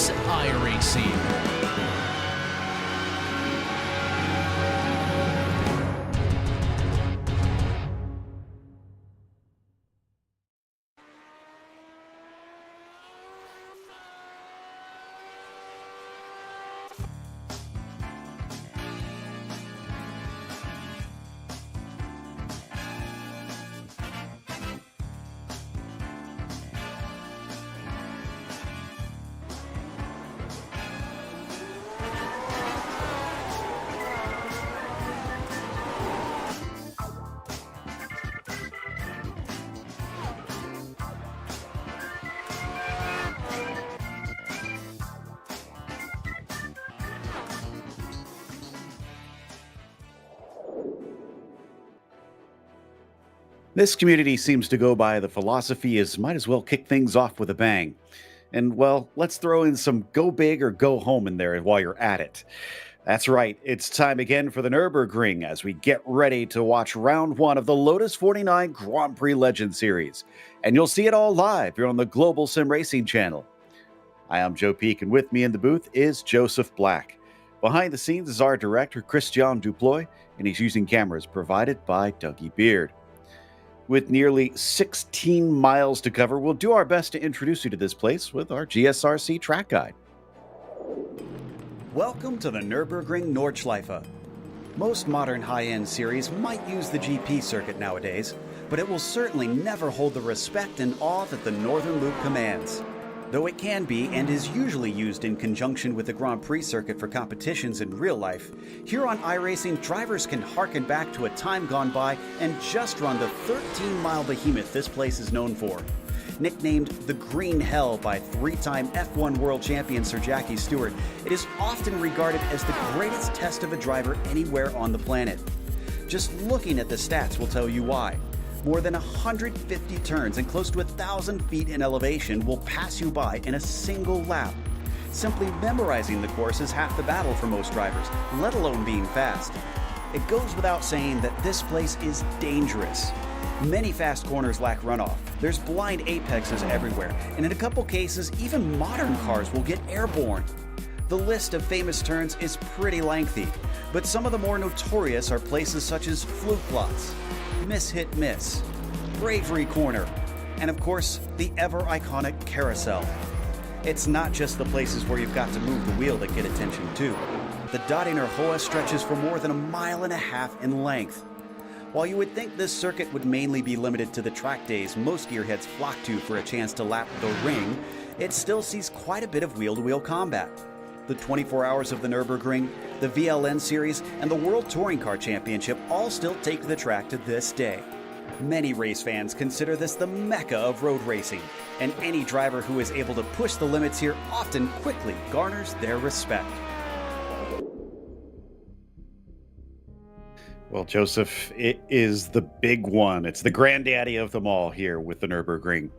is iRacing. This community seems to go by the philosophy is might as well kick things off with a bang. And well, let's throw in some go big or go home in there while you're at it. That's right, it's time again for the Nürburgring as we get ready to watch round one of the Lotus 49 Grand Prix Legend Series. And you'll see it all live here on the Global SimRacing Channel. Hi, I'm Joe Peak, and with me in the booth is Joseph Black. Behind the scenes is our director, Christian Duploy, and he's using cameras provided by Dougie Beard. With nearly 16 miles to cover, we'll do our best to introduce you to this place with our GSRC track guide. Welcome to the Nürburgring Nordschleife. Most modern high-end series might use the GP circuit nowadays, but it will certainly never hold the respect and awe that the Northern Loop commands. Though it can be and is usually used in conjunction with the Grand Prix circuit for competitions in real life, here on iRacing, drivers can harken back to a time gone by and just run the 13-mile behemoth this place is known for. Nicknamed the Green Hell by three-time F1 world champion Sir Jackie Stewart, it is often regarded as the greatest test of a driver anywhere on the planet. Just looking at the stats will tell you why. More than 150 turns and close to 1,000 feet in elevation will pass you by in a single lap. Simply memorizing the course is half the battle for most drivers, let alone being fast. It goes without saying that this place is dangerous. Many fast corners lack runoff, there's blind apexes everywhere, and in a couple cases, even modern cars will get airborne. The list of famous turns is pretty lengthy, but some of the more notorious are places such as fluke plots, Miss Hit Miss, Bravery Corner, and of course, the ever-iconic Carousel. It's not just the places where you've got to move the wheel that get attention too. The Dottinger Hoa stretches for more than 1.5 miles in length. While you would think this circuit would mainly be limited to the track days most gearheads flock to for a chance to lap the ring, it still sees quite a bit of wheel-to-wheel combat. The 24 Hours of the Nürburgring, the VLN Series, and the World Touring Car Championship all still take to the track to this day. Many race fans consider this the mecca of road racing, and any driver who is able to push the limits here often quickly garners their respect. Well, Joseph, it is the big one. It's the granddaddy of them all here with the Nürburgring.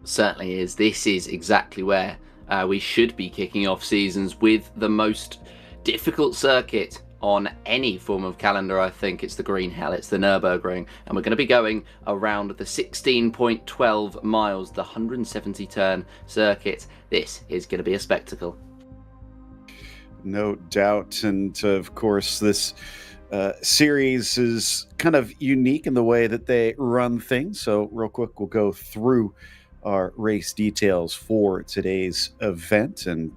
Certainly is. This is exactly where we should be kicking off seasons, with the most difficult circuit on any form of calendar. I think it's the Green Hell, it's the Nürburgring, and we're going to be going around the 16.12 miles, the 170 turn circuit. This is going to be a spectacle. No doubt, and of course this series is kind of unique in the way that they run things, so real quick we'll go through our race details for today's event, and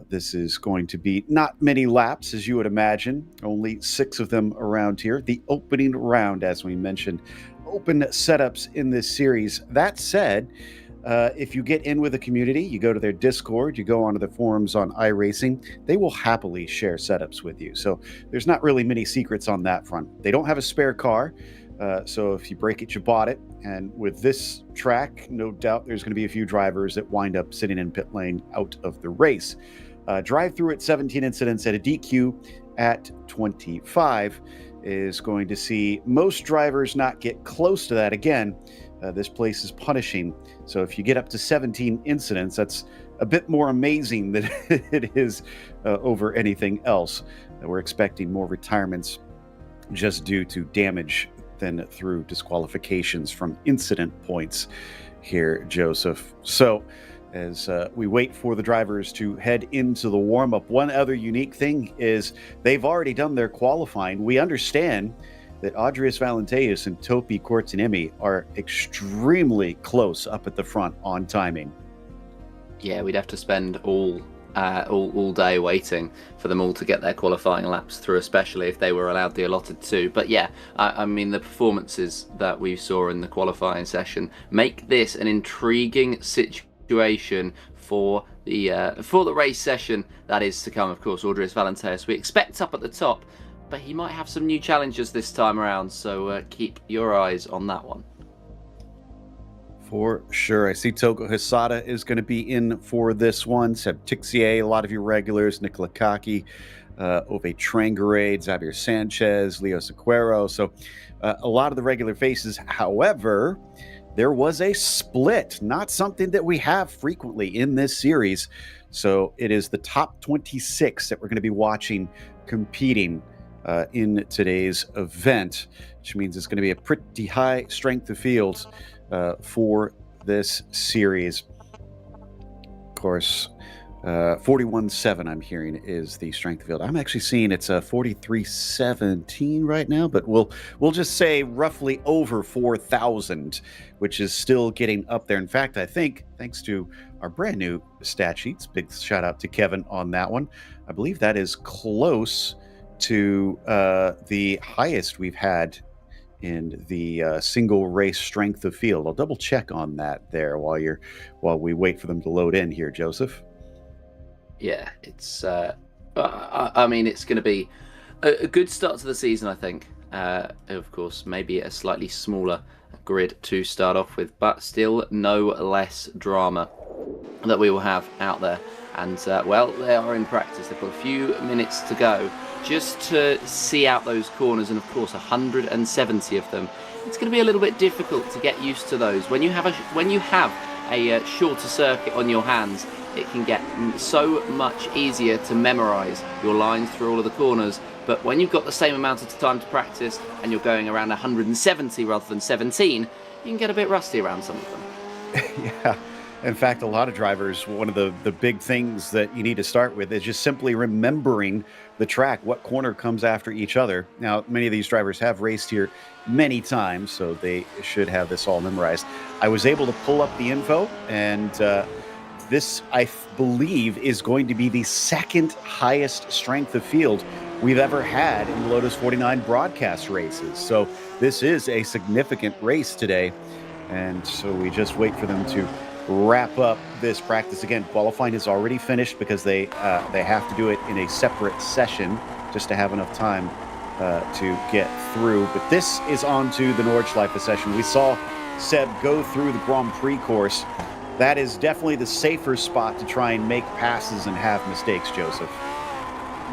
this is going to be not many laps, as you would imagine, only 6 of them around here. The opening round, as we mentioned, open setups in this series. That said, if you get in with the community, you go to their Discord, you go onto the forums on iRacing, they will happily share setups with you. So there's not really many secrets on that front. They don't have a spare car, so if you break it, you bought it. And with this track, no doubt there's going to be a few drivers that wind up sitting in pit lane out of the race. Drive through at 17 incidents at a DQ at 25 is going to see most drivers not get close to that. Again, this place is punishing. So if you get up to 17 incidents, that's a bit more amazing than it is over anything else. We're expecting more retirements just due to damage than through disqualifications from incident points here, Joseph. So as we wait for the drivers to head into the warm-up. One other unique thing is they've already done their qualifying. We understand that Adrius Valenteus and Topi Kortiniemi are extremely close up at the front on timing. Yeah, we'd have to spend all day waiting for them all to get their qualifying laps through, especially if they were allowed the allotted 2. But yeah, I mean, the performances that we saw in the qualifying session make this an intriguing situation for the race session that is to come. Of course, Adrius Valenteus we expect up at the top, but he might have some new challenges this time around, so keep your eyes on that one. For sure. I see Togo Hisada is going to be in for this one. Seb Tixier, a lot of your regulars, Nicola Kaki, Ove Trangarade, Xavier Sanchez, Leo Sequeiro. So a lot of the regular faces. However, there was a split, not something that we have frequently in this series. So it is the top 26 that we're going to be watching competing in today's event, which means it's going to be a pretty high strength of field for this series. Of course, 41.7 I'm hearing is the strength of field. I'm actually seeing it's 43.17 right now, but we'll just say roughly over 4,000, which is still getting up there. In fact, I think thanks to our brand new stat sheets, big shout out to Kevin on that one, I believe that is close to the highest we've had in the single race strength of field. I'll double check on that there while we wait for them to load in here, Joseph. Yeah, it's I mean, it's going to be a good start to the season, I think. Of course, maybe a slightly smaller grid to start off with, but still no less drama that we will have out there. And well, they are in practice. They've got a few minutes to go just to see out those corners, and of course 170 of them. It's going to be a little bit difficult to get used to those. When you have a shorter circuit on your hands, it can get so much easier to memorize your lines through all of the corners. But when you've got the same amount of time to practice and you're going around 170 rather than 17, you can get a bit rusty around some of them. Yeah. In fact, a lot of drivers, one of the big things that you need to start with is just simply remembering the track, what corner comes after each other. Now, many of these drivers have raced here many times, so they should have this all memorized. I was able to pull up the info, and this, I believe, is going to be the second highest strength of field we've ever had in the Lotus 49 broadcast races. So this is a significant race today, and so we just wait for them to wrap up this practice. Again, qualifying is already finished because they have to do it in a separate session just to have enough time to get through. But this is on to the Nordschleife session. We saw Seb go through the Grand Prix course. That is definitely the safer spot to try and make passes and have mistakes, Joseph.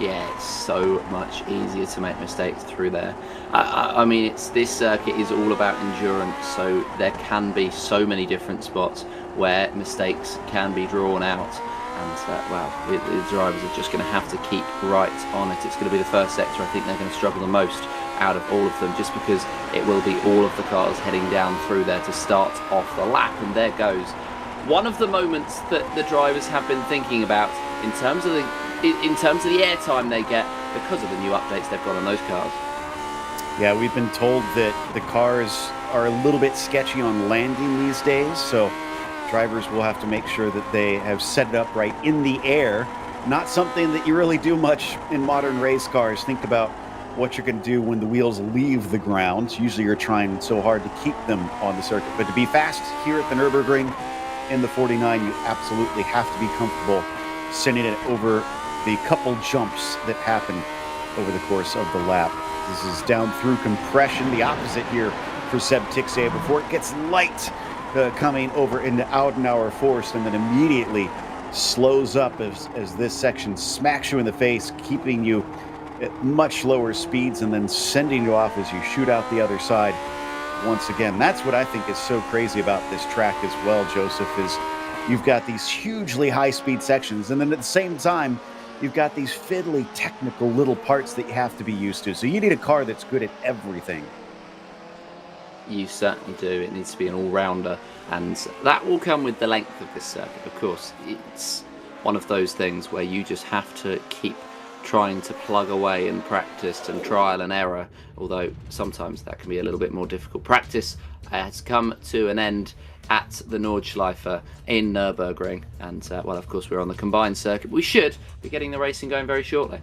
Yeah, it's so much easier to make mistakes through there. I mean, this circuit is all about endurance, so there can be so many different spots where mistakes can be drawn out. And, well, the drivers are just going to have to keep right on it. It's going to be the first sector I think they're going to struggle the most out of all of them, just because it will be all of the cars heading down through there to start off the lap. And there goes one of the moments that the drivers have been thinking about in terms of the airtime they get because of the new updates they've got on those cars. Yeah, we've been told that the cars are a little bit sketchy on landing these days, so drivers will have to make sure that they have set it up right in the air. Not something that you really do much in modern race cars. Think about what you're going to do when the wheels leave the ground. Usually you're trying so hard to keep them on the circuit, but to be fast here at the Nürburgring in the 49, you absolutely have to be comfortable sending it over the couple jumps that happen over the course of the lap. This is down through compression, the opposite here for Seb Tixier before it gets light coming over into Audenauer Forst, and then immediately slows up as this section smacks you in the face, keeping you at much lower speeds and then sending you off as you shoot out the other side once again. That's what I think is so crazy about this track as well, Joseph, is you've got these hugely high-speed sections, and then at the same time, you've got these fiddly technical little parts that you have to be used to. So you need a car that's good at everything. You certainly do. It needs to be an all-rounder, and that will come with the length of this circuit. Of course, it's one of those things where you just have to keep trying to plug away and practice and trial and error, although sometimes that can be a little bit more difficult. Practice has come to an end at the Nordschleife in Nürburgring, and well, of course, we're on the combined circuit. We should be getting the racing going very shortly.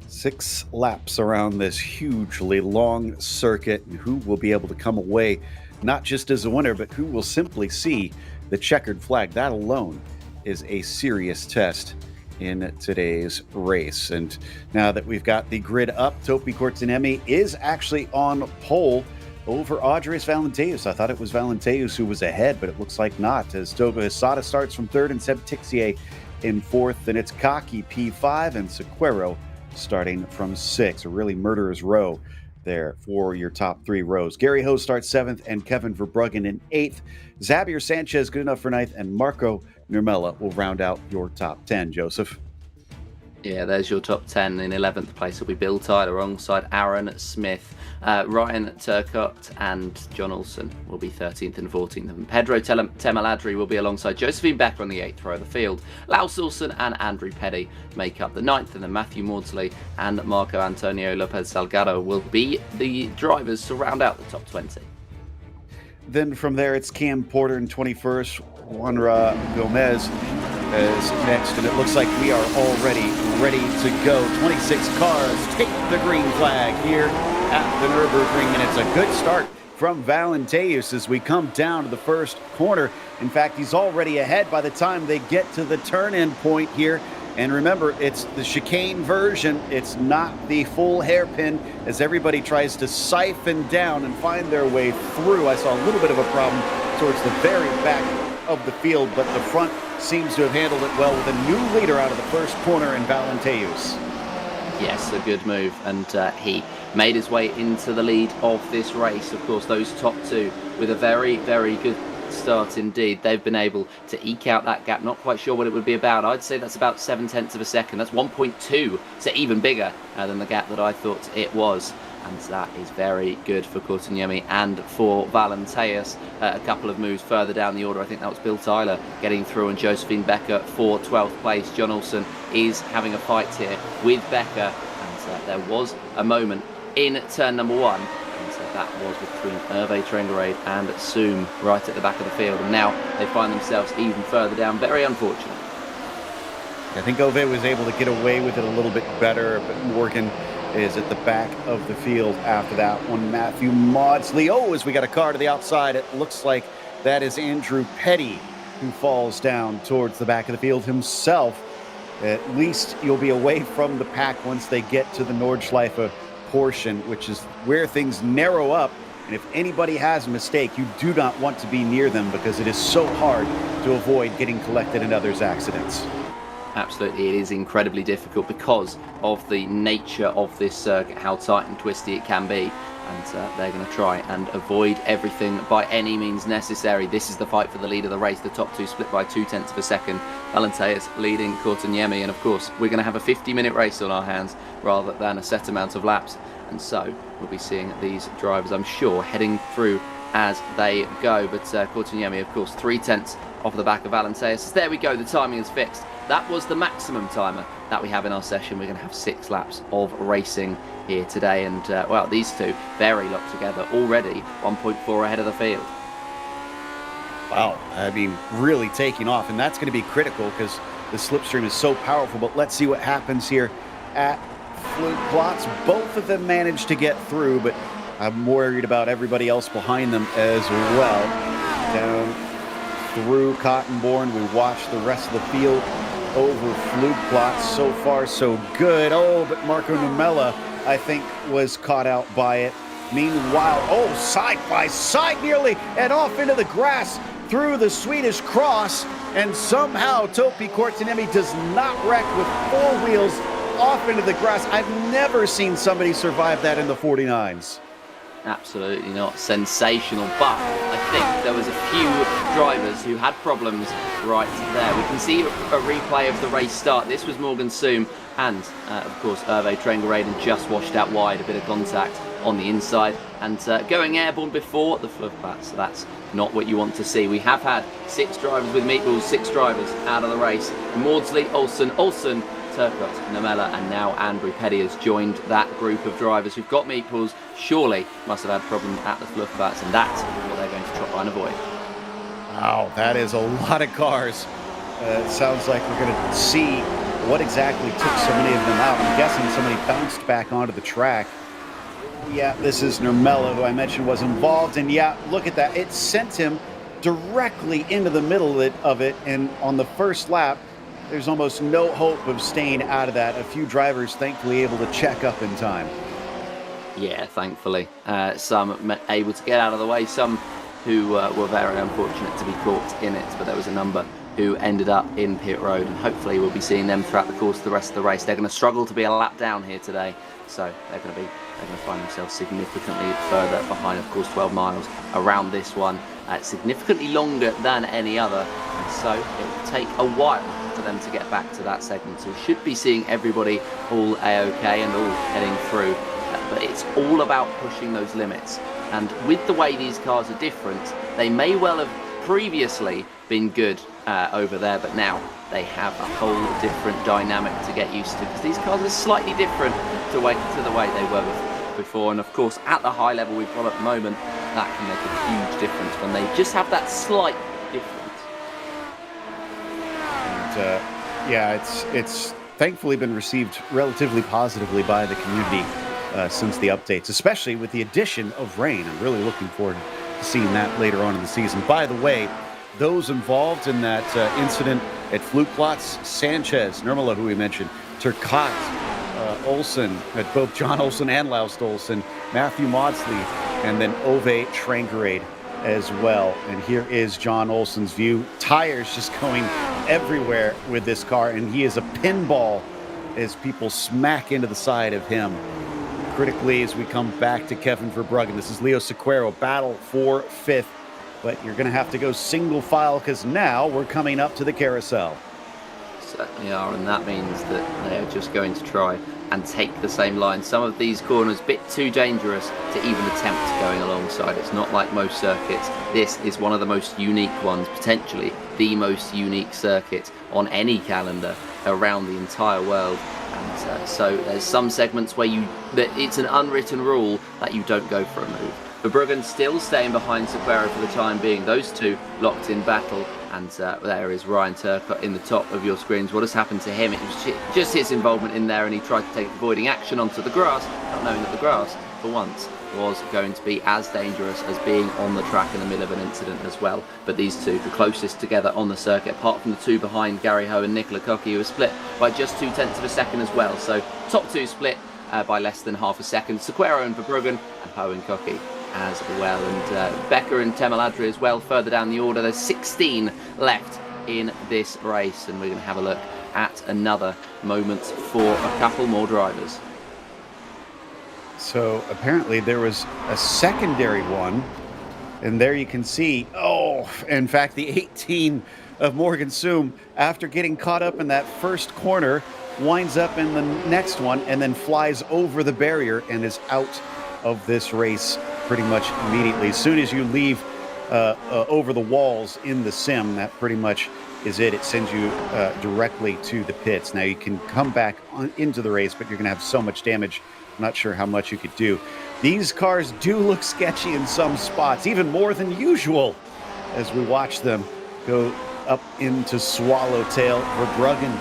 6 laps around this hugely long circuit, and who will be able to come away not just as a winner, but who will simply see the checkered flag. That alone is a serious test in today's race. And now that we've got the grid up, Topi Kortaniemi is actually on pole over Andres Valenteus. I thought it was Valenteus who was ahead, but it looks like not, as Togo Hisada starts from 3rd and Seb Tixier in 4th, and it's Kaki P5 and Sequeiro starting from 6. A really murderous row there for your top 3 rows. Gary Ho starts 7th and Kevin Verbruggen in 8th. Xavier Sanchez good enough for 9th, and Marco Nurmela will round out your top 10, Joseph. Yeah, there's your top 10. In 11th place will be Bill Tyler alongside Aaron Smith. Ryan Turcott and John Olsen will be 13th and 14th. And Pedro Temaladri will be alongside Josephine Becker on the 8th row of the field. Laus Olsen and Andrew Petty make up the 9th, and then Matthew Maudsley and Marco Antonio Lopez Salgado will be the drivers to round out the top 20. Then from there, it's Cam Porter in 21st, Juanra Gomez is next, and it looks like we are already ready to go. 26 cars take the green flag here at the Nürburgring, and it's a good start from Valenteus as we come down to the first corner. In fact, he's already ahead by the time they get to the turn-in point here. And remember, it's the chicane version. It's not the full hairpin, as everybody tries to siphon down and find their way through. I saw a little bit of a problem towards the very back of the field, but the front seems to have handled it well with a new leader out of the first corner in Valenteus. Yes, a good move, and he made his way into the lead of this race. Of course, those top 2 with a very, very good start indeed. They've been able to eke out that gap. Not quite sure what it would be about. I'd say that's about 7/10 of a second. That's 1.2, so even bigger than the gap that I thought it was. And that is very good for Kortaniemi and for Valenteus. A couple of moves further down the order, I think that was Bill Tyler getting through, and Josephine Becker for 12th place. John Olsen is having a fight here with Becker, and there was a moment in turn number 1. That was between Hervé Trengerade and Soom right at the back of the field, and now they find themselves even further down. Very unfortunate. I think Ove was able to get away with it a little bit better, but Morgan is at the back of the field after that one. Matthew Maudsley, as we got a car to the outside, it looks like that is Andrew Petty who falls down towards the back of the field himself. At least you'll be away from the pack once they get to the Nordschleife portion, which is where things narrow up, and if anybody has a mistake, you do not want to be near them because it is so hard to avoid getting collected in others' accidents. Absolutely, it is incredibly difficult because of the nature of this circuit, how tight and twisty it can be, and they're going to try and avoid everything by any means necessary. This is the fight for the lead of the race. The top 2 split by 0.2 of a second. Valenteus leading Kortaniemi, and of course we're going to have a 50-minute race on our hands rather than a set amount of laps, and so we'll be seeing these drivers, I'm sure, heading through as they go. But Kortaniemi, of course, 0.3 off the back of Valenteus. There we go, the timing is fixed. That was the maximum timer that we have in our session. We're going to have 6 laps of racing here today, and well, these two very locked together already, 1.4 ahead of the field. Wow, I mean, really taking off, and that's going to be critical because the slipstream is so powerful. But let's see what happens here at Fluke-Klotz. Both of them managed to get through, but I'm worried about everybody else behind them as well. Down through Cottonbourne, we watch the rest of the field over Fluke-Klotz. So far, so good. But Marco Numella, I think, was caught out by it. Meanwhile, side by side nearly, and off into the grass through the Swedish cross, and somehow Topi Kortaniemi does not wreck with 4 wheels off into the grass. I've never seen somebody survive that in the 49s. Absolutely not. Sensational, but I think there was a few drivers who had problems right there. We can see a replay of the race start. This was Morgan Soom and, of course, Hervé Trengerade just washed out wide, a bit of contact on the inside and going airborne before the flood path. So that's not what you want to see. We have had 6 drivers with meatballs, 6 drivers out of the race. Maudsley, Olsen, Turcotte, Namella, and now Andrew Petty has joined that group of drivers who've got meatballs. Surely must have had problems at the fluff bats, and that's what they're going to try and avoid. Wow, that is a lot of cars. It sounds like we're going to see what exactly took so many of them out. I'm guessing somebody bounced back onto the track. Yeah, this is Nurmela, who I mentioned was involved, and yeah, look at that. It sent him directly into the middle of it, and on the first lap, there's almost no hope of staying out of that. A few drivers thankfully able to check up in time. Yeah, thankfully. Some able to get out of the way, some who were very unfortunate to be caught in it, but there was a number who ended up in pit road, and hopefully we'll be seeing them throughout the course of the rest of the race. They're going to struggle to be a lap down here today, so they're going to find themselves significantly further behind. Of course, 12 miles around this one, significantly longer than any other, and so it will take a while for them to get back to that segment. So we should be seeing everybody all A-OK and all heading through, but it's all about pushing those limits. And with the way these cars are different, they may well have previously been good over there, but now they have a whole different dynamic to get used to, because these cars are slightly different to the way they were before. And of course, at the high level we've got at the moment, that can make a huge difference when they just have that slight difference. And yeah, it's thankfully been received relatively positively by the community since the updates, especially with the addition of rain. I'm really looking forward to seeing that later on in the season. By the way, those involved in that incident at Flugplatz, Sanchez, Nurmela, who we mentioned, Turcotte, Olsen, at both John Olsen and Laust Olsen, Matthew Maudsley, and then Ove Trangerade as well. And here is John Olsen's view. Tires just going everywhere with this car, and he is a pinball as people smack into the side of him. Critically, as we come back to Kevin Verbruggen, this is Leo Sequeiro, battle for 5th. But you're going to have to go single file, because now we're coming up to the carousel. Certainly are, and that means that they're just going to try and take the same line. Some of these corners a bit too dangerous to even attempt going alongside. It's not like most circuits. This is one of the most unique ones, potentially the most unique circuit on any calendar around the entire world. And so there's some segments where it's an unwritten rule that you don't go for a move. Verbruggen still staying behind Sequeiro for the time being. Those two locked in battle, and there is Ryan Turcotte in the top of your screens. What has happened to him? It was just his involvement in there, and he tried to take avoiding action onto the grass, not knowing that the grass, for once, was going to be as dangerous as being on the track in the middle of an incident as well. But these two, the closest together on the circuit, apart from the two behind Gary Ho and Nicola Cocky, who are split by just 0.2 of a second as well. So top two split by less than half a second. Sequeiro and Verbruggen, and Ho and Cocky as well, and Becker and Temaladri as well further down the order. There's 16 left in this race, and we're going to have a look at another moment for a couple more drivers. So apparently there was a secondary one, and there you can see, in fact, the 18 of Morgan Soom, after getting caught up in that first corner, winds up in the next one and then flies over the barrier and is out of this race pretty much immediately. As soon as you leave over the walls in the sim, that pretty much is it. It sends you directly to the pits. Now you can come back into the race, but you're going to have so much damage. I'm not sure how much you could do. These cars do look sketchy in some spots, even more than usual, as we watch them go up into Swallowtail. Verbruggen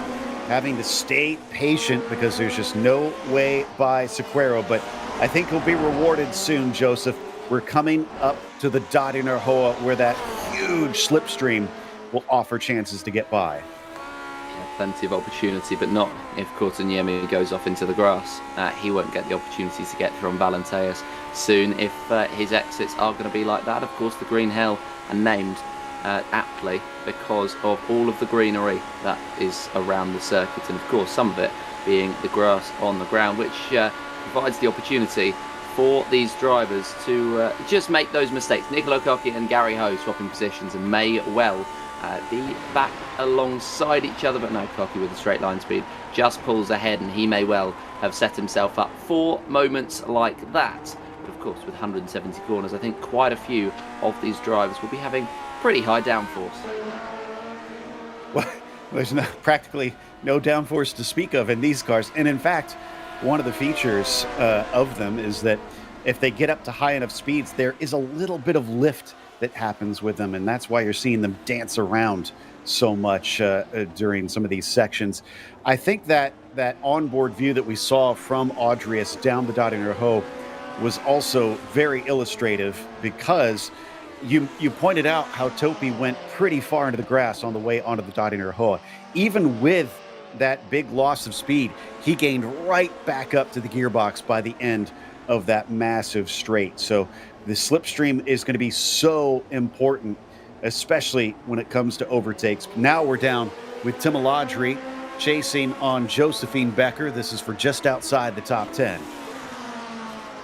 having to stay patient because there's just no way by Sequeiro, but I think he'll be rewarded soon, Joseph. We're coming up to the Dottinger Hoa, where that huge slipstream will offer chances to get by. Yeah, plenty of opportunity, but not if Courtaniemi goes off into the grass. He won't get the opportunity to get through on Valenteus soon if his exits are going to be like that. Of course, the Green Hell are named aptly because of all of the greenery that is around the circuit, and of course some of it being the grass on the ground, which provides the opportunity for these drivers to just make those mistakes. Nicola Cocky and Gary Ho swapping positions and may well be back alongside each other, but no, Cocky with a straight line speed just pulls ahead, and he may well have set himself up for moments like that. But of course, with 170 corners, I think quite a few of these drivers will be having pretty high downforce. Well, there's practically no downforce to speak of in these cars. And in fact, one of the features of them is that if they get up to high enough speeds, there is a little bit of lift that happens with them. And that's why you're seeing them dance around so much during some of these sections. I think that onboard view that we saw from Audrius down the Dottinger was also very illustrative, because you pointed out how Topi went pretty far into the grass on the way onto the Dottinger. Even with that big loss of speed, he gained right back up to the gearbox by the end of that massive straight. So the slipstream is going to be so important, especially when it comes to overtakes. Now we're down with Tim Aladri chasing on Josephine Becker. This is for just outside the top 10.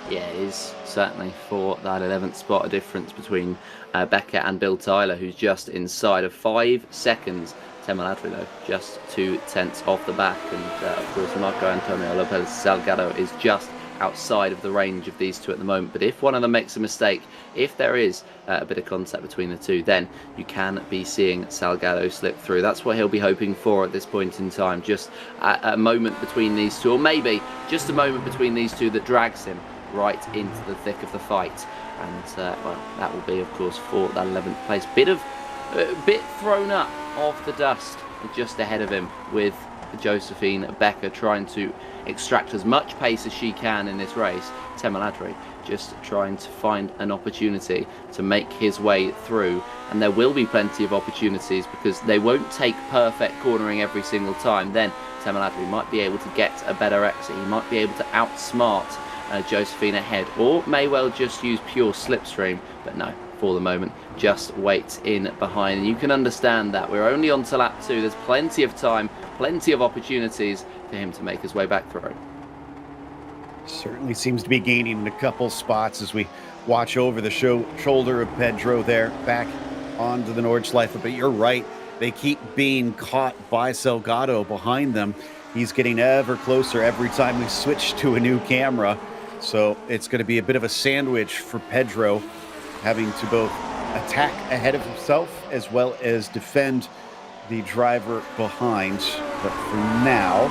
Yeah, it is certainly for that 11th spot, a difference between Becker and Bill Tyler, who's just inside of 5 seconds. Tim Aladri, though, just 2/10 off the back. And of course, Marco Antonio Lopez Salgado is just outside of the range of these two at the moment. But if one of them makes a mistake, if there is a bit of contact between the two, then you can be seeing Salgado slip through. That's what he'll be hoping for at this point in time. Just a moment between these two, or maybe just a moment between these two that drags him right into the thick of the fight. And well, that will be, of course, for that 11th place. Bit thrown up of the dust just ahead of him, with Josephine Becker trying to extract as much pace as she can in this race. Tim Aladri just trying to find an opportunity to make his way through, and there will be plenty of opportunities, because they won't take perfect cornering every single time. Then Tim Aladri might be able to get a better exit, he might be able to outsmart Josephine ahead, or may well just use pure slipstream. But no, for the moment, just wait in behind. And you can understand that we're only on to lap 2. There's plenty of time, plenty of opportunities for him to make his way back through. Certainly seems to be gaining a couple spots as we watch over the shoulder of Pedro there, back onto the Nordschleife. But you're right, they keep being caught by Salgado behind them. He's getting ever closer every time we switch to a new camera. So it's going to be a bit of a sandwich for Pedro, having to both attack ahead of himself as well as defend the driver behind. But for now,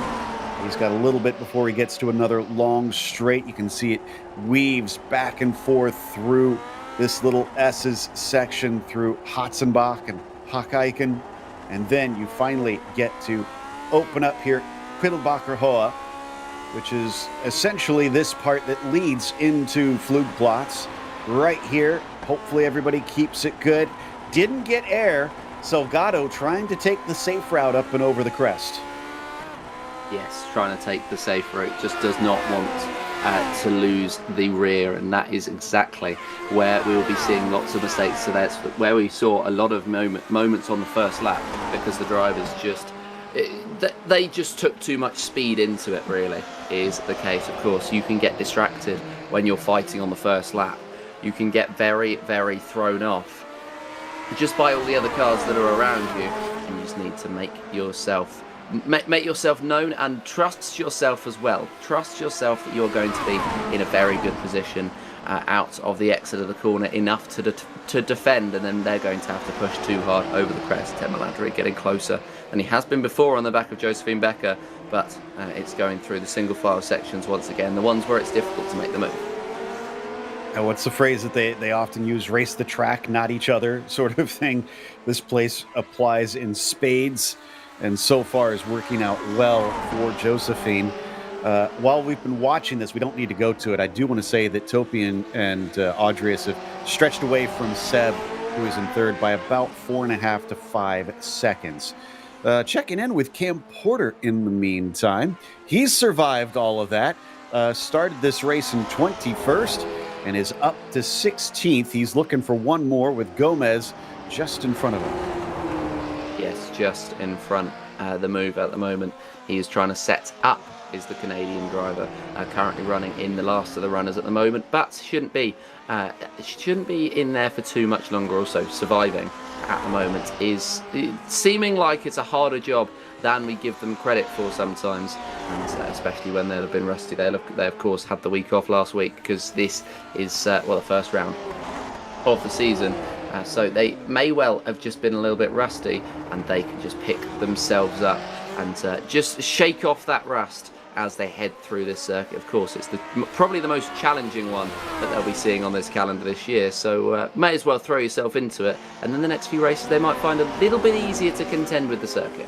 he's got a little bit before he gets to another long straight. You can see it weaves back and forth through this little S's section, through Hatzenbach and Hackeichen. And then you finally get to open up here Quiddelbacher Hoa, which is essentially this part that leads into Flugplatz. Right here, hopefully everybody keeps it good. Didn't get air. Salgado trying to take the safe route up and over the crest. Yes, trying to take the safe route, just does not want to lose the rear, and that is exactly where we will be seeing lots of mistakes. So that's where we saw a lot of moments on the first lap, because the drivers they just took too much speed into it, really, is the case. Of course, you can get distracted when you're fighting on the first lap. You can get very, very thrown off just by all the other cars that are around you, and you just need to make yourself known, and trust yourself as well. Trust yourself that you're going to be in a very good position out of the exit of the corner, enough to defend, and then they're going to have to push too hard over the crest. Tim Aladri getting closer than he has been before on the back of Josephine Becker, but it's going through the single file sections once again, the ones where it's difficult to make the move. And what's the phrase that they often use? Race the track, not each other, sort of thing. This place applies in spades, and so far is working out well for Josephine. While we've been watching this, we don't need to go to it. I do want to say that Topi and Audrius have stretched away from Seb, who is in third, by about 4.5 to 5 seconds. Checking in with Cam Porter in the meantime. He's survived all of that. Started this race in 21st and is up to 16th. He's looking for one more with Gomez just in front of him. Yes, just in front. The move at the moment, he is trying to set up, is the Canadian driver, currently running in the last of the runners at the moment, but shouldn't be in there for too much longer. Also surviving at the moment is seeming like it's a harder job than we give them credit for sometimes, and especially when they'll have been rusty. They of course had the week off last week because this is the first round of the season, so they may well have just been a little bit rusty, and they can just pick themselves up and just shake off that rust as they head through this circuit. Of course, it's probably the most challenging one that they'll be seeing on this calendar this year, so may as well throw yourself into it, and then the next few races they might find a little bit easier to contend with the circuit.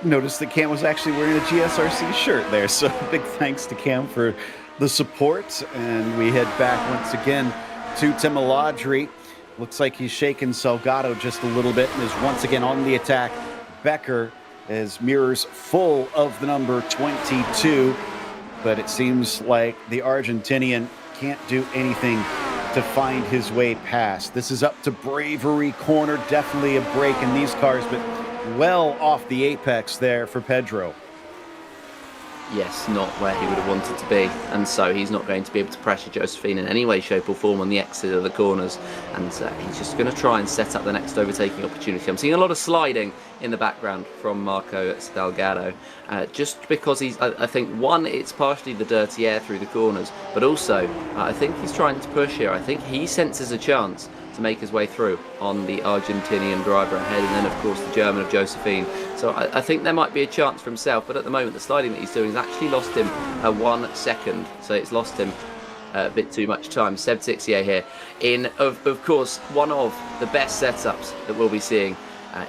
Notice that Cam was actually wearing a GSRC shirt there, so big thanks to Cam for the support, and we head back once again to Tim Audrey. Looks like he's shaken Salgado just a little bit and is once again on the attack. Becker as mirrors full of the number 22, but it seems like the Argentinian can't do anything to find his way past. This is up to Bravery Corner, definitely a break in these cars, but well off the apex there for Pedro. Yes, not where he would have wanted to be, and so he's not going to be able to pressure Josephine in any way, shape or form on the exit of the corners, and he's just going to try and set up the next overtaking opportunity. I'm seeing a lot of sliding in the background from Marco Salgado, just because I think, one, it's partially the dirty air through the corners, but also I think he's trying to push here. I think he senses a chance to make his way through on the Argentinian driver ahead, and then of course the German of Josephine. So I think there might be a chance for himself, but at the moment the sliding that he's doing has actually lost him 1 second, so it's lost him a bit too much time. Seb Tixier here in of course one of the best setups that we'll be seeing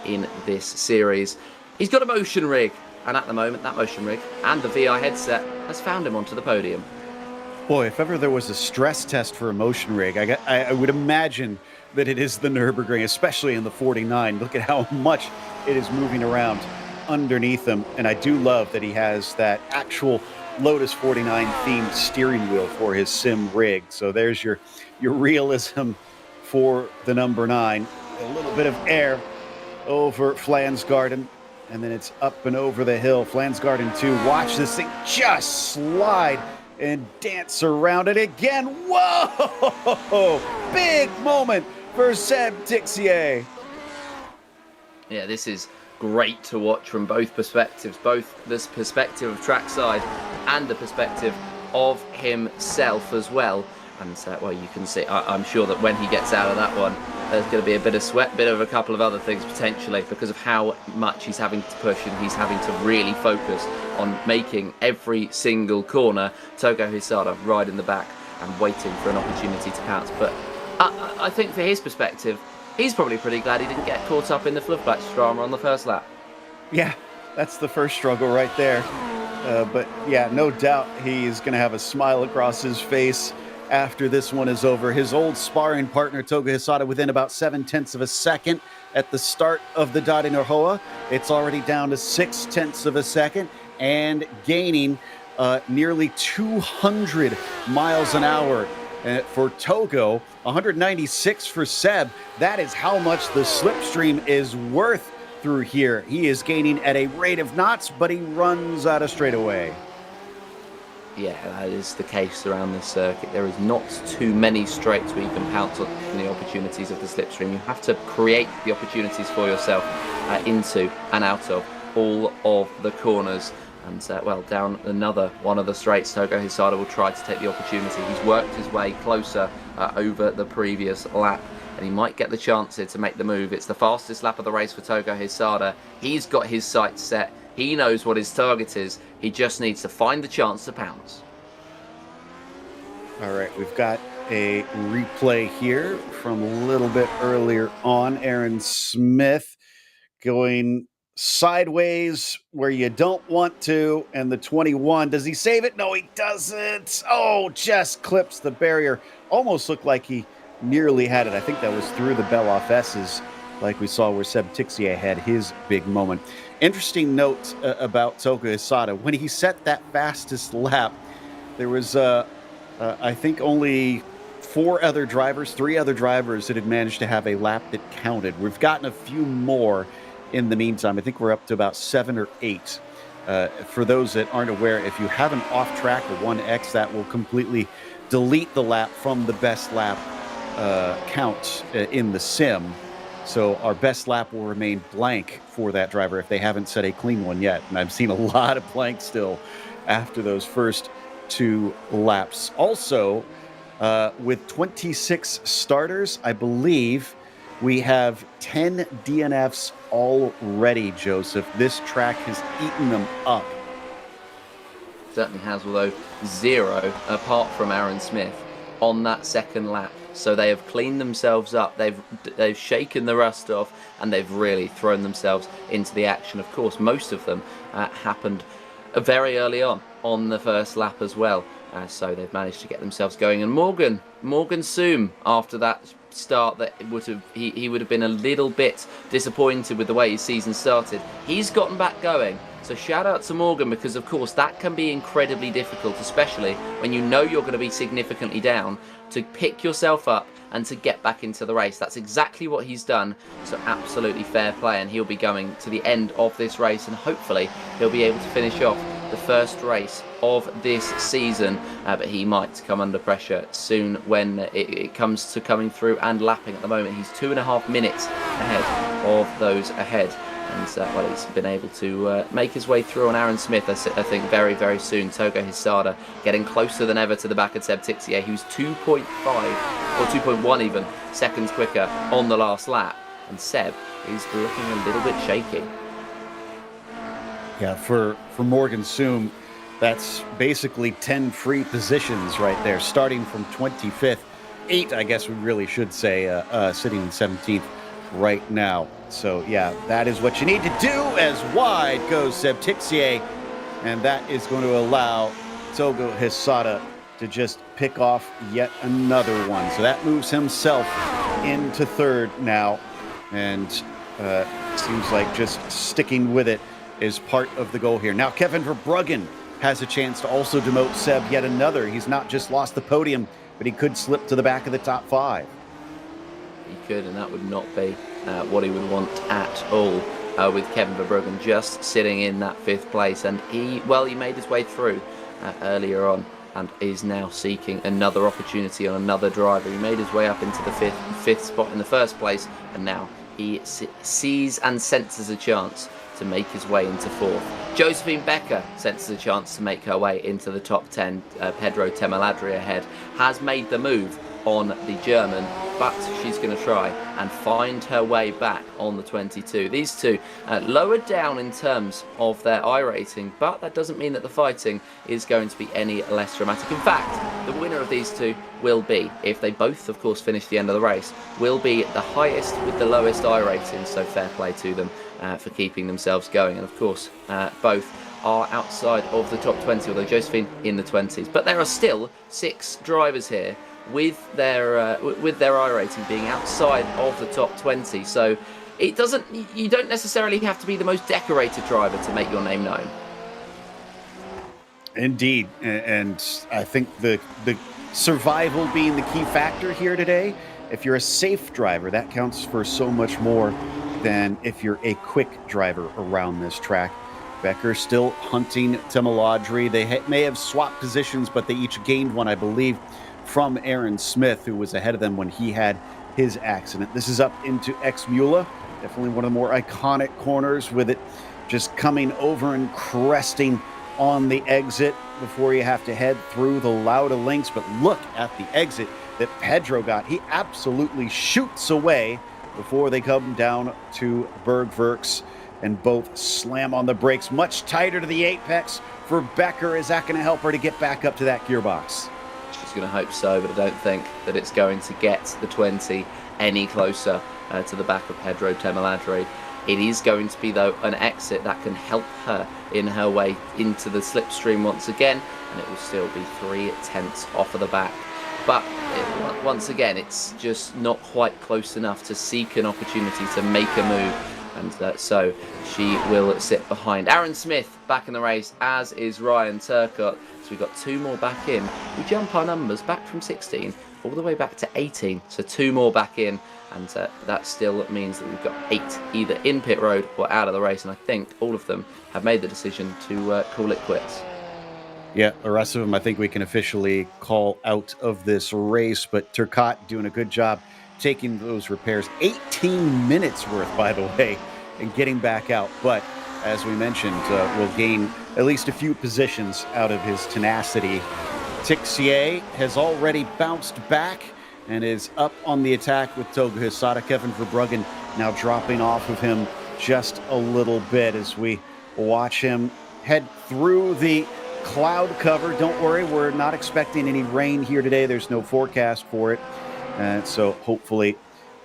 in this series. He's got a motion rig, and at the moment that motion rig and the VI headset has found him onto the podium. Boy, if ever there was a stress test for a motion rig, I would imagine that it is the Nürburgring, especially in the 49. Look at how much it is moving around underneath him. And I do love that he has that actual Lotus 49 themed steering wheel for his sim rig. So there's your realism for the number 9. A little bit of air over Flansgarden, and then it's up and over the hill. Flansgarden 2, watch this thing just slide and dance around it again. Whoa! Big moment for Seb Tixier. Yeah, this is great to watch from both perspectives, both this perspective of trackside and the perspective of himself as well. And well, you can see, I'm sure that when he gets out of that one, there's going to be a bit of sweat, bit of a couple of other things potentially, because of how much he's having to push, and he's having to really focus on making every single corner. Togo Hisada right in the back and waiting for an opportunity to pounce. But I think for his perspective, he's probably pretty glad he didn't get caught up in the Fluffbatch drama on the first lap. Yeah, that's the first struggle right there. But yeah, no doubt he's going to have a smile across his face after this one is over. His old sparring partner, Togo Hisada, within about 0.7 of a second at the start of the Dade Norhoa. It's already down to 0.6 of a second and gaining nearly 200 miles an hour for Togo, 196 for Seb. That is how much the slipstream is worth through here. He is gaining at a rate of knots, but he runs out of straightaway. Yeah, that is the case around this circuit. There is not too many straights where you can pounce on the opportunities of the slipstream. You have to create the opportunities for yourself into and out of all of the corners. And well, down another one of the straights, Togo Hisada will try to take the opportunity. He's worked his way closer over the previous lap, and he might get the chance here to make the move. It's the fastest lap of the race for Togo Hisada. He's got his sights set. He knows what his target is. He just needs to find the chance to pounce. All right, we've got a replay here from a little bit earlier on. Aaron Smith going sideways where you don't want to, and the 21. Does he save it? No, he doesn't. Oh, just clips the barrier. Almost looked like he nearly had it. I think that was through the Beloff S's, like we saw where Seb Tixier had his big moment. Interesting note about Togo Hisada. When he set that fastest lap, there was, I think, only three other drivers that had managed to have a lap that counted. We've gotten a few more in the meantime. I think we're up to about 7 or 8. For those that aren't aware, if you have an off-track or 1X, that will completely delete the lap from the best lap count in the sim. So our best lap will remain blank for that driver if they haven't set a clean one yet. And I've seen a lot of blanks still after those first 2 laps. Also, with 26 starters, I believe we have 10 DNFs already, Joseph. This track has eaten them up. Certainly has, although 0 apart from Aaron Smith on that second lap. So they have cleaned themselves up, they've shaken the rust off, and they've really thrown themselves into the action. Of course, most of them happened very early on the first lap as well. So they've managed to get themselves going. And Morgan Soom, after that start that he would have been a little bit disappointed with the way his season started, he's gotten back going. So shout out to Morgan, because of course that can be incredibly difficult, especially when you know you're going to be significantly down, to pick yourself up and to get back into the race. That's exactly what he's done. So absolutely fair play, and he'll be going to the end of this race, and hopefully he'll be able to finish off the first race of this season. But he might come under pressure soon when it comes to coming through and lapping. At the moment he's 2.5 minutes ahead of those ahead. And well, he's been able to make his way through on Aaron Smith, I think, very, very soon. Togo Hisada getting closer than ever to the back of Seb Tixier, who's 2.5 or 2.1 even seconds quicker on the last lap. And Seb is looking a little bit shaky. Yeah, for Morgan Soom, that's basically 10 free positions right there, starting from 25th. 8, I guess we really should say, sitting in 17th right now. So yeah, that is what you need to do, as wide goes Seb Tixier, and that is going to allow Togo Hisada to just pick off yet another one. So that moves himself into 3rd now, and seems like just sticking with it is part of the goal here. Now Kevin Verbruggen has a chance to also demote Seb yet another. He's not just lost the podium, but he could slip to the back of the top 5. He could, and that would not be what he would want at all, with Kevin Verbruggen just sitting in that 5th place. And he made his way through earlier on and is now seeking another opportunity on another driver. He made his way up into the fifth spot in the first place, and now he sees and senses a chance to make his way into 4th. Josephine Becker senses a chance to make her way into the top 10. Pedro Temaladri ahead has made the move on the German, but she's going to try and find her way back on the 22. These two lowered down in terms of their iRating, but that doesn't mean that the fighting is going to be any less dramatic. In fact, the winner of these two will be, if they both of course finish the end of the race, will be the highest with the lowest iRating. So fair play to them for keeping themselves going. And of course both are outside of the top 20, although Josephine in the 20s. But there are still 6 drivers here with their iRating being outside of the top 20. So you don't necessarily have to be the most decorated driver to make your name known. Indeed, and I think the survival being the key factor here today. If you're a safe driver, that counts for so much more than if you're a quick driver around this track. Becker still hunting Temaladri. They may have swapped positions, but they each gained one, I believe, from Aaron Smith, who was ahead of them when he had his accident. This is up into Exmula, definitely one of the more iconic corners, with it just coming over and cresting on the exit before you have to head through the Lauda links. But look at the exit that Pedro got. He absolutely shoots away before they come down to Bergwerks, and both slam on the brakes, much tighter to the apex for Becker. Is that going to help her to get back up to that gearbox? She's going to hope so, but I don't think that it's going to get the 20 any closer to the back of Pedro Temaladri. It is going to be, though, an exit that can help her in her way into the slipstream once again, and it will still be 3/10 off of the back. But once again, it's just not quite close enough to seek an opportunity to make a move. And so she will sit behind Aaron Smith back in the race, as is Ryan Turcott. So we've got 2 more back in. We jump our numbers back from 16 all the way back to 18. So 2 more back in, and that still means that we've got 8 either in pit road or out of the race. And I think all of them have made the decision to call it quits. Yeah, the rest of them I think we can officially call out of this race, but Turcott doing a good job taking those repairs. 18 minutes worth, by the way, and getting back out. But as we mentioned, will gain at least a few positions out of his tenacity. Tixier has already bounced back and is up on the attack with Togo Hisada. Kevin Verbruggen now dropping off of him just a little bit as we watch him head through the cloud cover. Don't worry, we're not expecting any rain here today. There's no forecast for it. So hopefully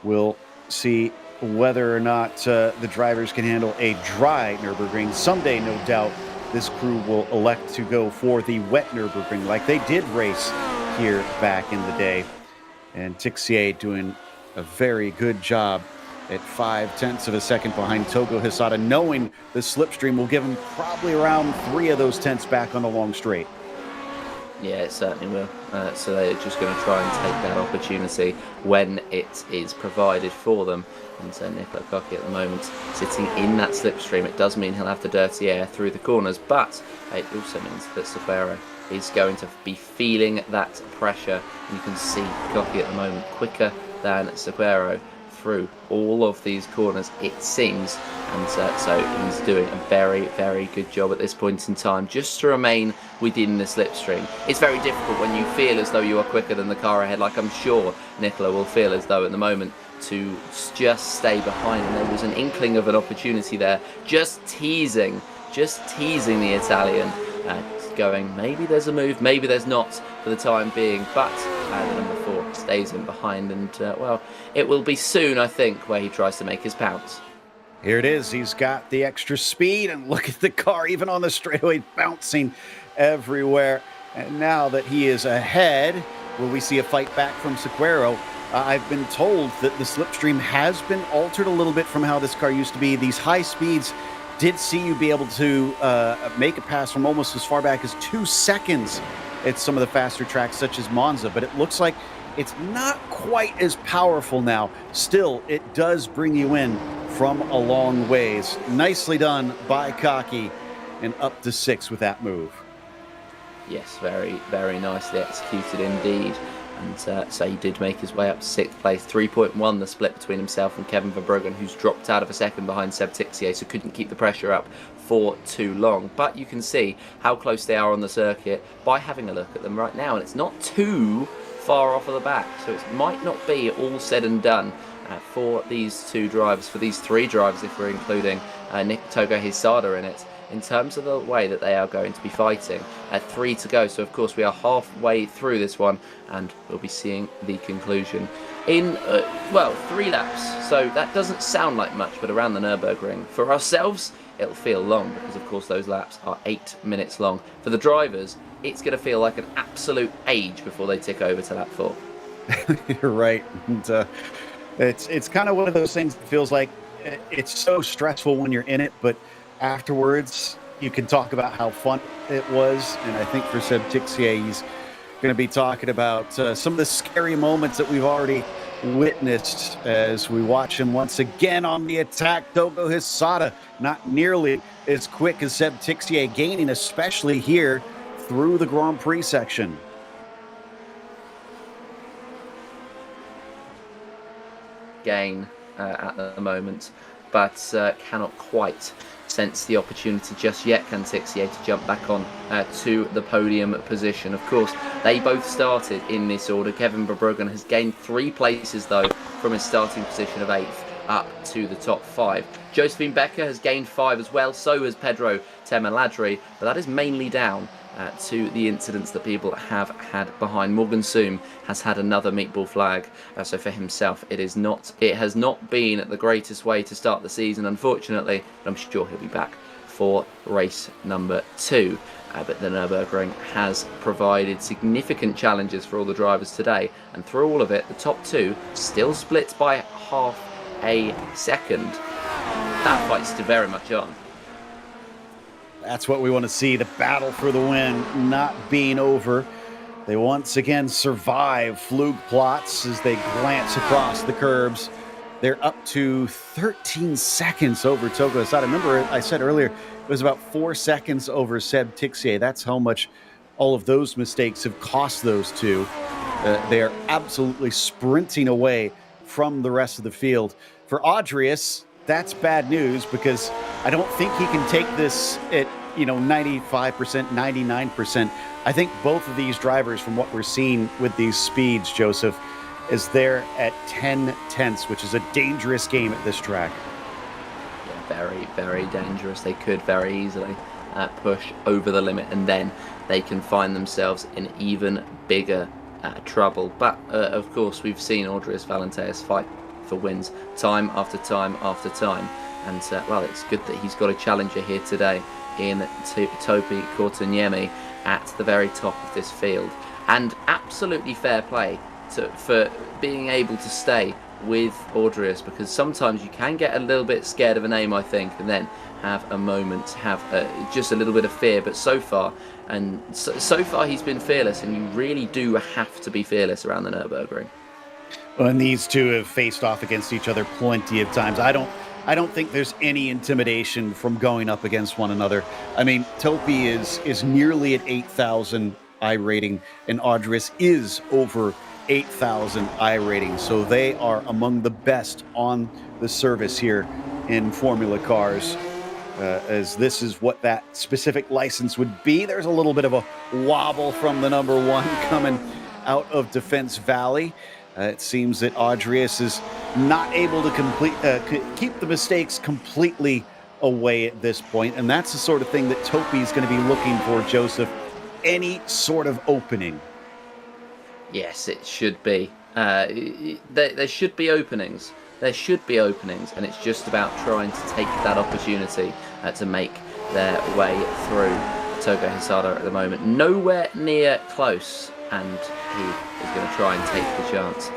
we'll see whether or not the drivers can handle a dry Nürburgring. Someday, no doubt, this crew will elect to go for the wet Nürburgring like they did race here back in the day. And Tixier doing a very good job at 0.5 of a second behind Togo Hisada, knowing the slipstream will give him probably around 3 of those tenths back on the long straight. Yeah, it certainly will. So they're just going to try and take that opportunity when it is provided for them. And so Nicola Cocky at the moment sitting in that slipstream. It does mean he'll have the dirty air through the corners, but it also means that Seguero is going to be feeling that pressure. And you can see Cocky at the moment quicker than Seguero through all of these corners, it seems. And so he's doing a very, very good job at this point in time just to remain within the slipstream. It's very difficult when you feel as though you are quicker than the car ahead, like I'm sure Nicola will feel as though at the moment, to just stay behind. And there was an inkling of an opportunity there, just teasing the Italian, going, maybe there's a move, maybe there's not for the time being, but the number 4 stays in behind, and well, it will be soon, I think, where he tries to make his pounce. Here it is. He's got the extra speed, and look at the car, even on the straightaway, bouncing everywhere. And now that he is ahead, will we see a fight back from Seguero? I've been told that the slipstream has been altered a little bit from how this car used to be. These high speeds did see you be able to make a pass from almost as far back as 2 seconds at some of the faster tracks, such as Monza, but it looks like it's not quite as powerful now. Still, it does bring you in from a long ways. Nicely done by Cocky, and up to 6 with that move. Yes, very, very nicely executed indeed. And so he did make his way up to 6th place. 3.1 the split between himself and Kevin Verbruggen, who's dropped out of a second behind Seb Tixier, so couldn't keep the pressure up for too long. But you can see how close they are on the circuit by having a look at them right now, and it's not too far off of the back, so it might not be all said and done for these 2 drivers, for these 3 drivers if we're including Togo Hisada in it, in terms of the way that they are going to be fighting. 3 to go, so of course we are halfway through this one, and we'll be seeing the conclusion in, well, 3 laps. So that doesn't sound like much, but around the Nürburgring, for ourselves, it'll feel long, because of course those laps are 8 minutes long. For the drivers, it's going to feel like an absolute age before they tick over to lap 4. You're right. And, it's kind of one of those things that feels like it's so stressful when you're in it, but afterwards you can talk about how fun it was. And I think for Seb Tixier, he's going to be talking about some of the scary moments that we've already witnessed as we watch him once again on the attack. Togo Hisada not nearly as quick as Seb Tixier, gaining especially here through the Grand Prix section. Gain at the moment, but cannot quite sense the opportunity just yet, can Tixier, to jump back on to the podium position. Of course, they both started in this order. Kevin Verbruggen has gained 3 places, though, from his starting position of 8th up to the top 5. Josephine Becker has gained 5 as well, so has Pedro Temeladri, but that is mainly down to the incidents that people have had behind. Morgan Soom has had another meatball flag, so for himself it has not been the greatest way to start the season, unfortunately, but I'm sure he'll be back for race number 2. But the Nürburgring has provided significant challenges for all the drivers today, and through all of it, the top 2 still split by half a second. That fight's still very much on. That's what we want to see, the battle for the win not being over. They once again survive Flugplatz as they glance across the curbs. They're up to 13 seconds over Togo Hisada. Remember, I said earlier, it was about 4 seconds over Seb Tixier. That's how much all of those mistakes have cost those 2. They are absolutely sprinting away from the rest of the field. For Adrius, that's bad news because I don't think he can take this at 95%, 99%. I think both of these drivers, from what we're seeing with these speeds, Joseph, is there at 10 tenths, which is a dangerous game at this track. Yeah, very, very dangerous. They could very easily push over the limit, and then they can find themselves in even bigger trouble. But of course, we've seen Adrius Valenteus fight for wins time after time after time, and well, it's good that he's got a challenger here today in Topi Courtaniemi at the very top of this field. And absolutely fair play for being able to stay with Adrius, because sometimes you can get a little bit scared of a name, I think, and then have a moment, have just a little bit of fear. But so far he's been fearless, and you really do have to be fearless around the Nürburgring. Well, and these two have faced off against each other plenty of times. I don't think there's any intimidation from going up against one another. I mean, Topi is nearly at 8,000 iRating, and Adrius is over 8,000 iRating. So they are among the best on the service here in Formula Cars, as this is what that specific license would be. There's a little bit of a wobble from the number one coming out of Defense Valley. It seems that Adrius is not able to keep the mistakes completely away at this point, and that's the sort of thing that Topi is going to be looking for, Joseph. Any sort of opening. Yes, it should be. There should be openings. There should be openings, and it's just about trying to take that opportunity to make their way through. Togo Hisada at the moment nowhere near close, and he is going to try and take the chance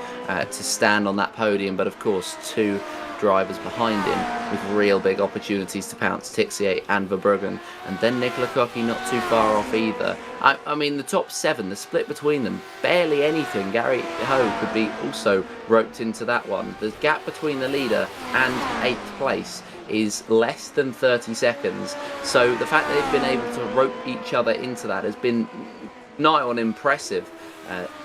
to stand on that podium. But of course, two drivers behind him with real big opportunities to pounce, Tixier and Verbruggen, and then Nicola Cocchi not too far off either. I mean, the top seven, the split between them, barely anything. Gary Ho could be also roped into that one. The gap between the leader and 8th place is less than 30 seconds. So the fact that they've been able to rope each other into that has been nigh on impressive.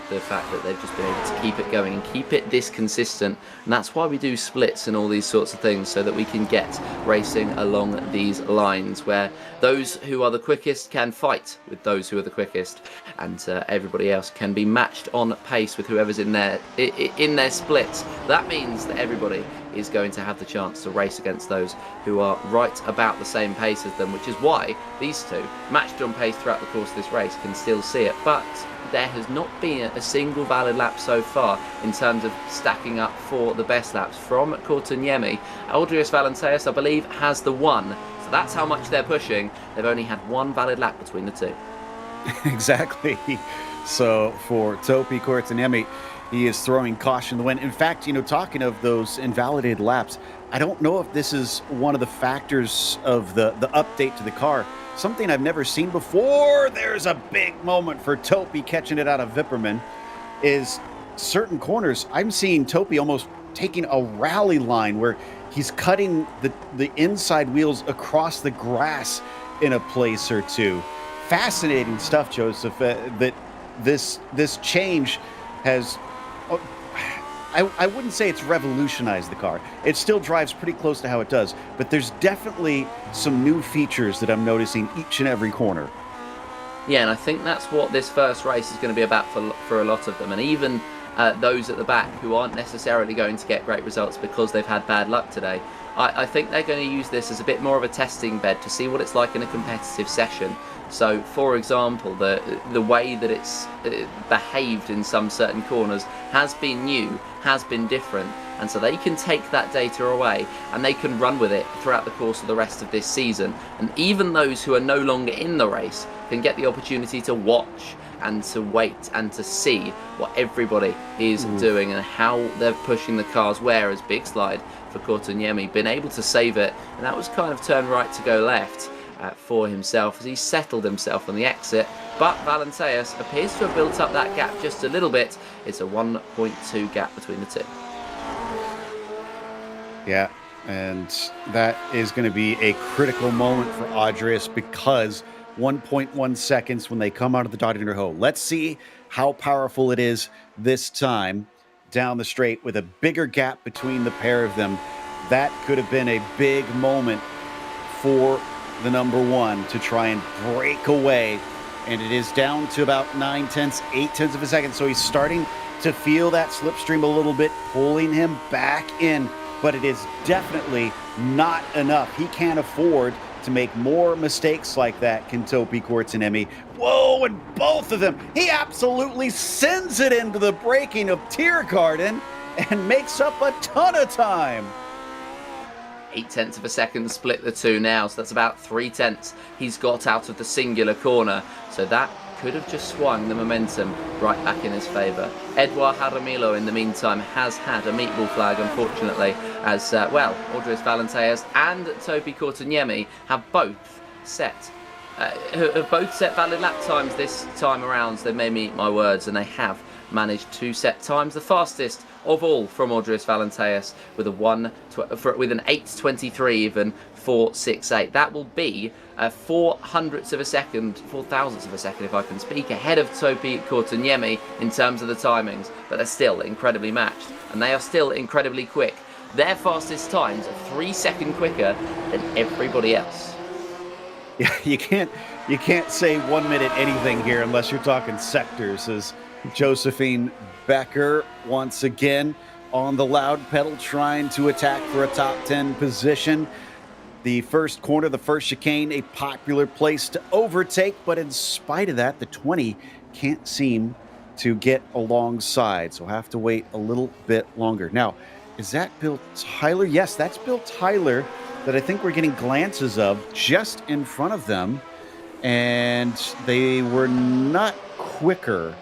The fact that they've just been able to keep it going and keep it this consistent, and that's why we do splits and all these sorts of things, so that we can get racing along these lines where those who are the quickest can fight with those who are the quickest, and everybody else can be matched on pace with whoever's in their splits. That means that everybody is going to have the chance to race against those who are right about the same pace as them, which is why these two, matched on pace throughout the course of this race, can still see it. But there has not been a single valid lap so far in terms of stacking up for the best laps from Courtaniemi. Adrius Valenteus, I believe, has the one, so that's how much they're pushing. They've only had one valid lap between the two. Exactly. So for Topi Courtaniemi, he is throwing caution to the wind. In fact, talking of those invalidated laps, I don't know if this is one of the factors of the update to the car. Something I've never seen before. There's a big moment for Topi catching it out of Vipperman. Is certain corners, I'm seeing Topi almost taking a rally line where he's cutting the inside wheels across the grass in a place or two. Fascinating stuff, Joseph. That this change has, I wouldn't say it's revolutionized the car. It still drives pretty close to how it does, but there's definitely some new features that I'm noticing each and every corner. Yeah, and I think that's what this first race is going to be about for a lot of them, and even those at the back who aren't necessarily going to get great results because they've had bad luck today. I think they're going to use this as a bit more of a testing bed to see what it's like in a competitive session. So, for example, the way that it's behaved in some certain corners has been new, has been different, and so they can take that data away and they can run with it throughout the course of the rest of this season. And even those who are no longer in the race can get the opportunity to watch and to wait and to see what everybody is doing and how they're pushing the cars. Whereas big slide for Courtaniemi, been able to save it, and that was kind of turn right to go left for himself as he settled himself on the exit. But Valenteus appears to have built up that gap just a little bit. It's a 1.2 gap between the two. Yeah, and that is going to be a critical moment for Adrius, because 1.1 seconds when they come out of the dotted row. Let's see how powerful it is this time. down the straight with a bigger gap between the pair of them. That could have been a big moment for the number one to try and break away. And it is down to about 8 tenths of a second. So he's starting to feel that slipstream a little bit, pulling him back in. But it is definitely not enough. He can't afford to make more mistakes like that, Kintopi Kortsanemi. Whoa, and both of them. He absolutely sends it into the braking of Tiergarten and makes up a ton of time. 8 tenths of a second split the two now, so that's about 3 tenths he's got out of the singular corner. So that could have just swung the momentum right back in his favour. Edouard Jaramillo, in the meantime, has had a meatball flag, unfortunately, as Audrius Valenteas and Topi Kortaniemi have both set valid lap times this time around. So they made me eat my words, and they have managed to set times, the fastest of all from Audrius Valenteas, with an 8:23 even 4.68. That will be 4/100ths of a second, 4/1000ths of a second if I can speak, ahead of Topi Kortaniemi in terms of the timings, but they're still incredibly matched, and they are still incredibly quick. Their fastest times are 3 seconds quicker than everybody else. Yeah, you can't say 1 minute anything here unless you're talking sectors, as Josephine Becker once again on the loud pedal trying to attack for a top 10 position. The first corner, the first chicane, a popular place to overtake, but in spite of that, the 20 can't seem to get alongside, so have to wait a little bit longer. Now, is that Bill Tyler? Yes, that's Bill Tyler that I think we're getting glances of just in front of them, and they were not quicker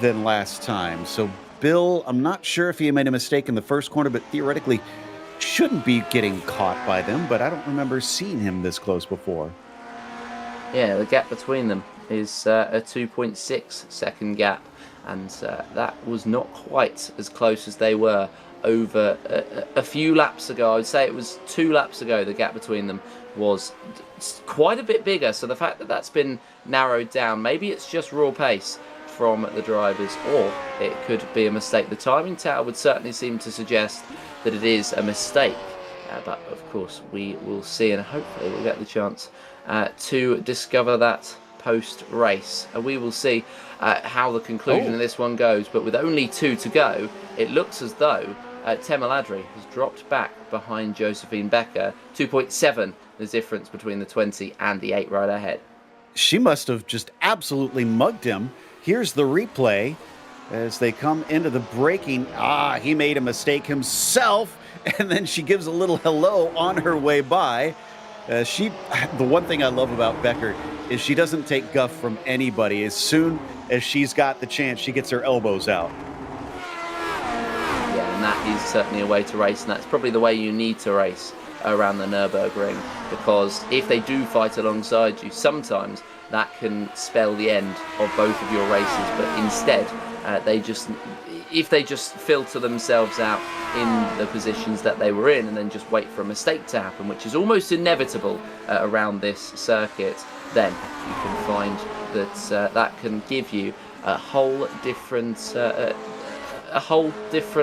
than last time. So Bill, I'm not sure if he made a mistake in the first corner, but theoretically shouldn't be getting caught by them, but I don't remember seeing him this close before. Yeah, the gap between them is a 2.6 second gap, and that was not quite as close as they were over a few laps ago. I would say it was 2 laps ago the gap between them was quite a bit bigger, so the fact that that's been narrowed down, maybe it's just raw pace from the drivers, or it could be a mistake. The timing tower would certainly seem to suggest that it is a mistake, but of course we will see, and hopefully we'll get the chance to discover that post-race, and we will see how the conclusion of this one goes. But with only 2 to go, it looks as though Temaladri has dropped back behind Josephine Becker. 2.7 the difference between the 20 and the 8 right ahead. She must have just absolutely mugged him. Here's the replay as they come into the braking. He made a mistake himself, and then she gives a little hello on her way by. The one thing I love about Becker is she doesn't take guff from anybody. As soon as she's got the chance, she gets her elbows out. Yeah, and that is certainly a way to race, and that's probably the way you need to race around the Nürburgring, because if they do fight alongside you, sometimes that can spell the end of both of your races. But instead, if they just filter themselves out in the positions that they were in and then just wait for a mistake to happen, which is almost inevitable around this circuit, then you can find that that can give you a whole different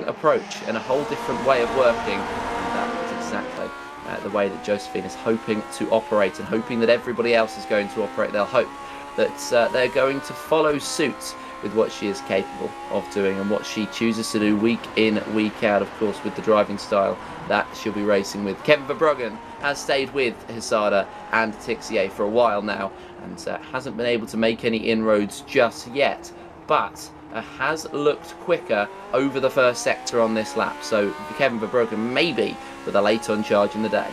approach and a whole different way of working. And that is exactly the way that Josephine is hoping to operate, and hoping that everybody else is going to operate. They'll hope that they're going to follow suit with what she is capable of doing and what she chooses to do week in, week out, of course, with the driving style that she'll be racing with. Kevin Verbruggen has stayed with Hysada and Tixier for a while now, and hasn't been able to make any inroads just yet, but has looked quicker over the first sector on this lap. So Kevin Verbruggen maybe with a late on charge in the day.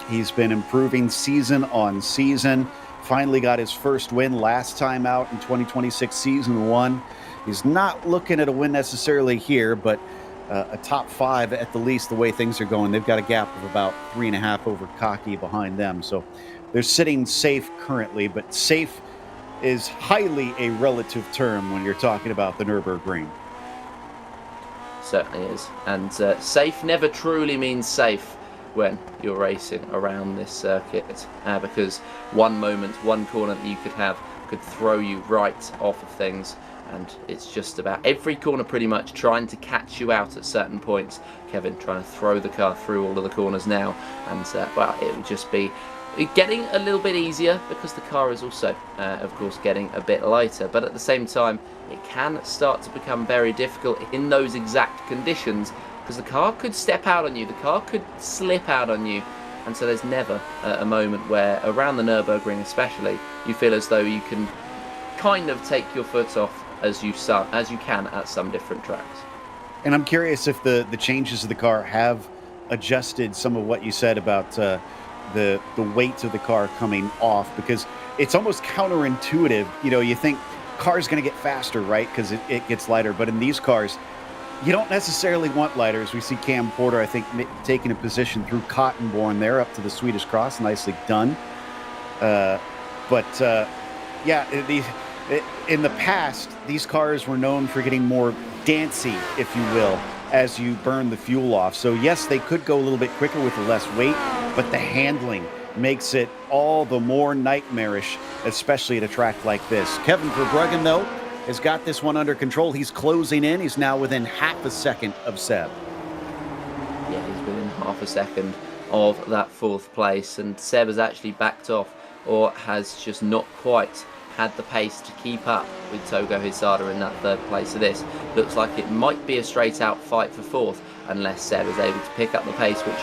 He's been improving season on season. Finally got his first win last time out in 2026 season 1. He's not looking at a win necessarily here, but a top 5 at the least, the way things are going. They've got a gap of about 3.5 over Cocky behind them. So they're sitting safe currently, but safe is highly a relative term when you're talking about the Nürburgring. Certainly is. And safe never truly means safe when you're racing around this circuit, because one moment, one corner that you could have could throw you right off of things. and it's just about every corner pretty much trying to catch you out at certain points. Kevin trying to throw the car through all of the corners now, and well, it would just be getting a little bit easier because the car is also, of course, getting a bit lighter, but at the same time, it can start to become very difficult in those exact conditions because the car could step out on you, the car could slip out on you, and so there's never a moment where, around the Nürburgring especially, you feel as though you can kind of take your foot off as you can at some different tracks. And I'm curious if the changes of the car have adjusted some of what you said about the weight of the car coming off, because it's almost counterintuitive. You know, you think car's going to get faster, right? Because it gets lighter. But in these cars, you don't necessarily want lighters. We see Cam Porter, I think, taking a position through Cottonbourne there up to the Swedish Cross. Nicely done. Yeah, in the past, these cars were known for getting more dancy, if you will, as you burn the fuel off. So yes, they could go a little bit quicker with less weight, but the handling makes it all the more nightmarish, especially at a track like this. Kevin Verbruggen, though, has got this one under control. He's closing in. He's now within half a second of Seb. Yeah, he's within half a second of that fourth place, and Seb has actually backed off, or has just not quite had the pace to keep up with Togo Hisada in that third place. So this looks like it might be a straight out fight for fourth unless Seb is able to pick up the pace, which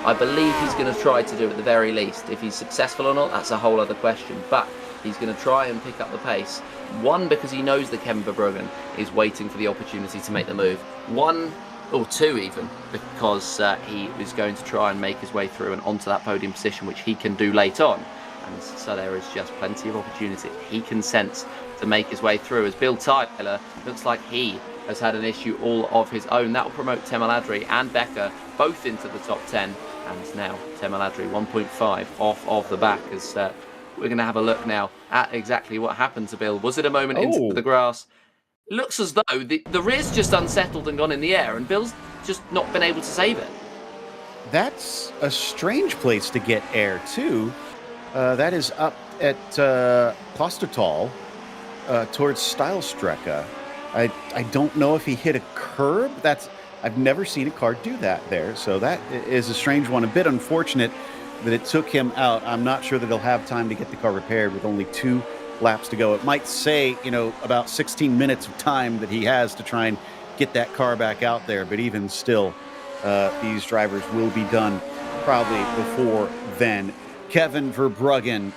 I believe he's going to try to do at the very least. If he's successful or not, that's a whole other question, but he's going to try and pick up the pace. One, because he knows that Kevin Verbruggen is waiting for the opportunity to make the move. One, or two even, because he is going to try and make his way through and onto that podium position, which he can do late on. And so there is just plenty of opportunity he can sense to make his way through, as Bill Tyler looks like he has had an issue all of his own. That will promote Temaladri and Becker both into the top 10, and now Temaladri 1.5 off of the back, as we're going to have a look now at exactly what happened to Bill. Was it a moment into the grass? It looks as though the rear's just unsettled and gone in the air, and Bill's just not been able to save it. That's a strange place to get air, too. That is up at Klostertal towards Stylstrecke. I don't know if he hit a curb. I've never seen a car do that there, so that is a strange one. A bit unfortunate that it took him out. I'm not sure that he'll have time to get the car repaired with only 2 laps to go. It might say, about 16 minutes of time that he has to try and get that car back out there, but even still, these drivers will be done probably before then. Kevin Verbruggen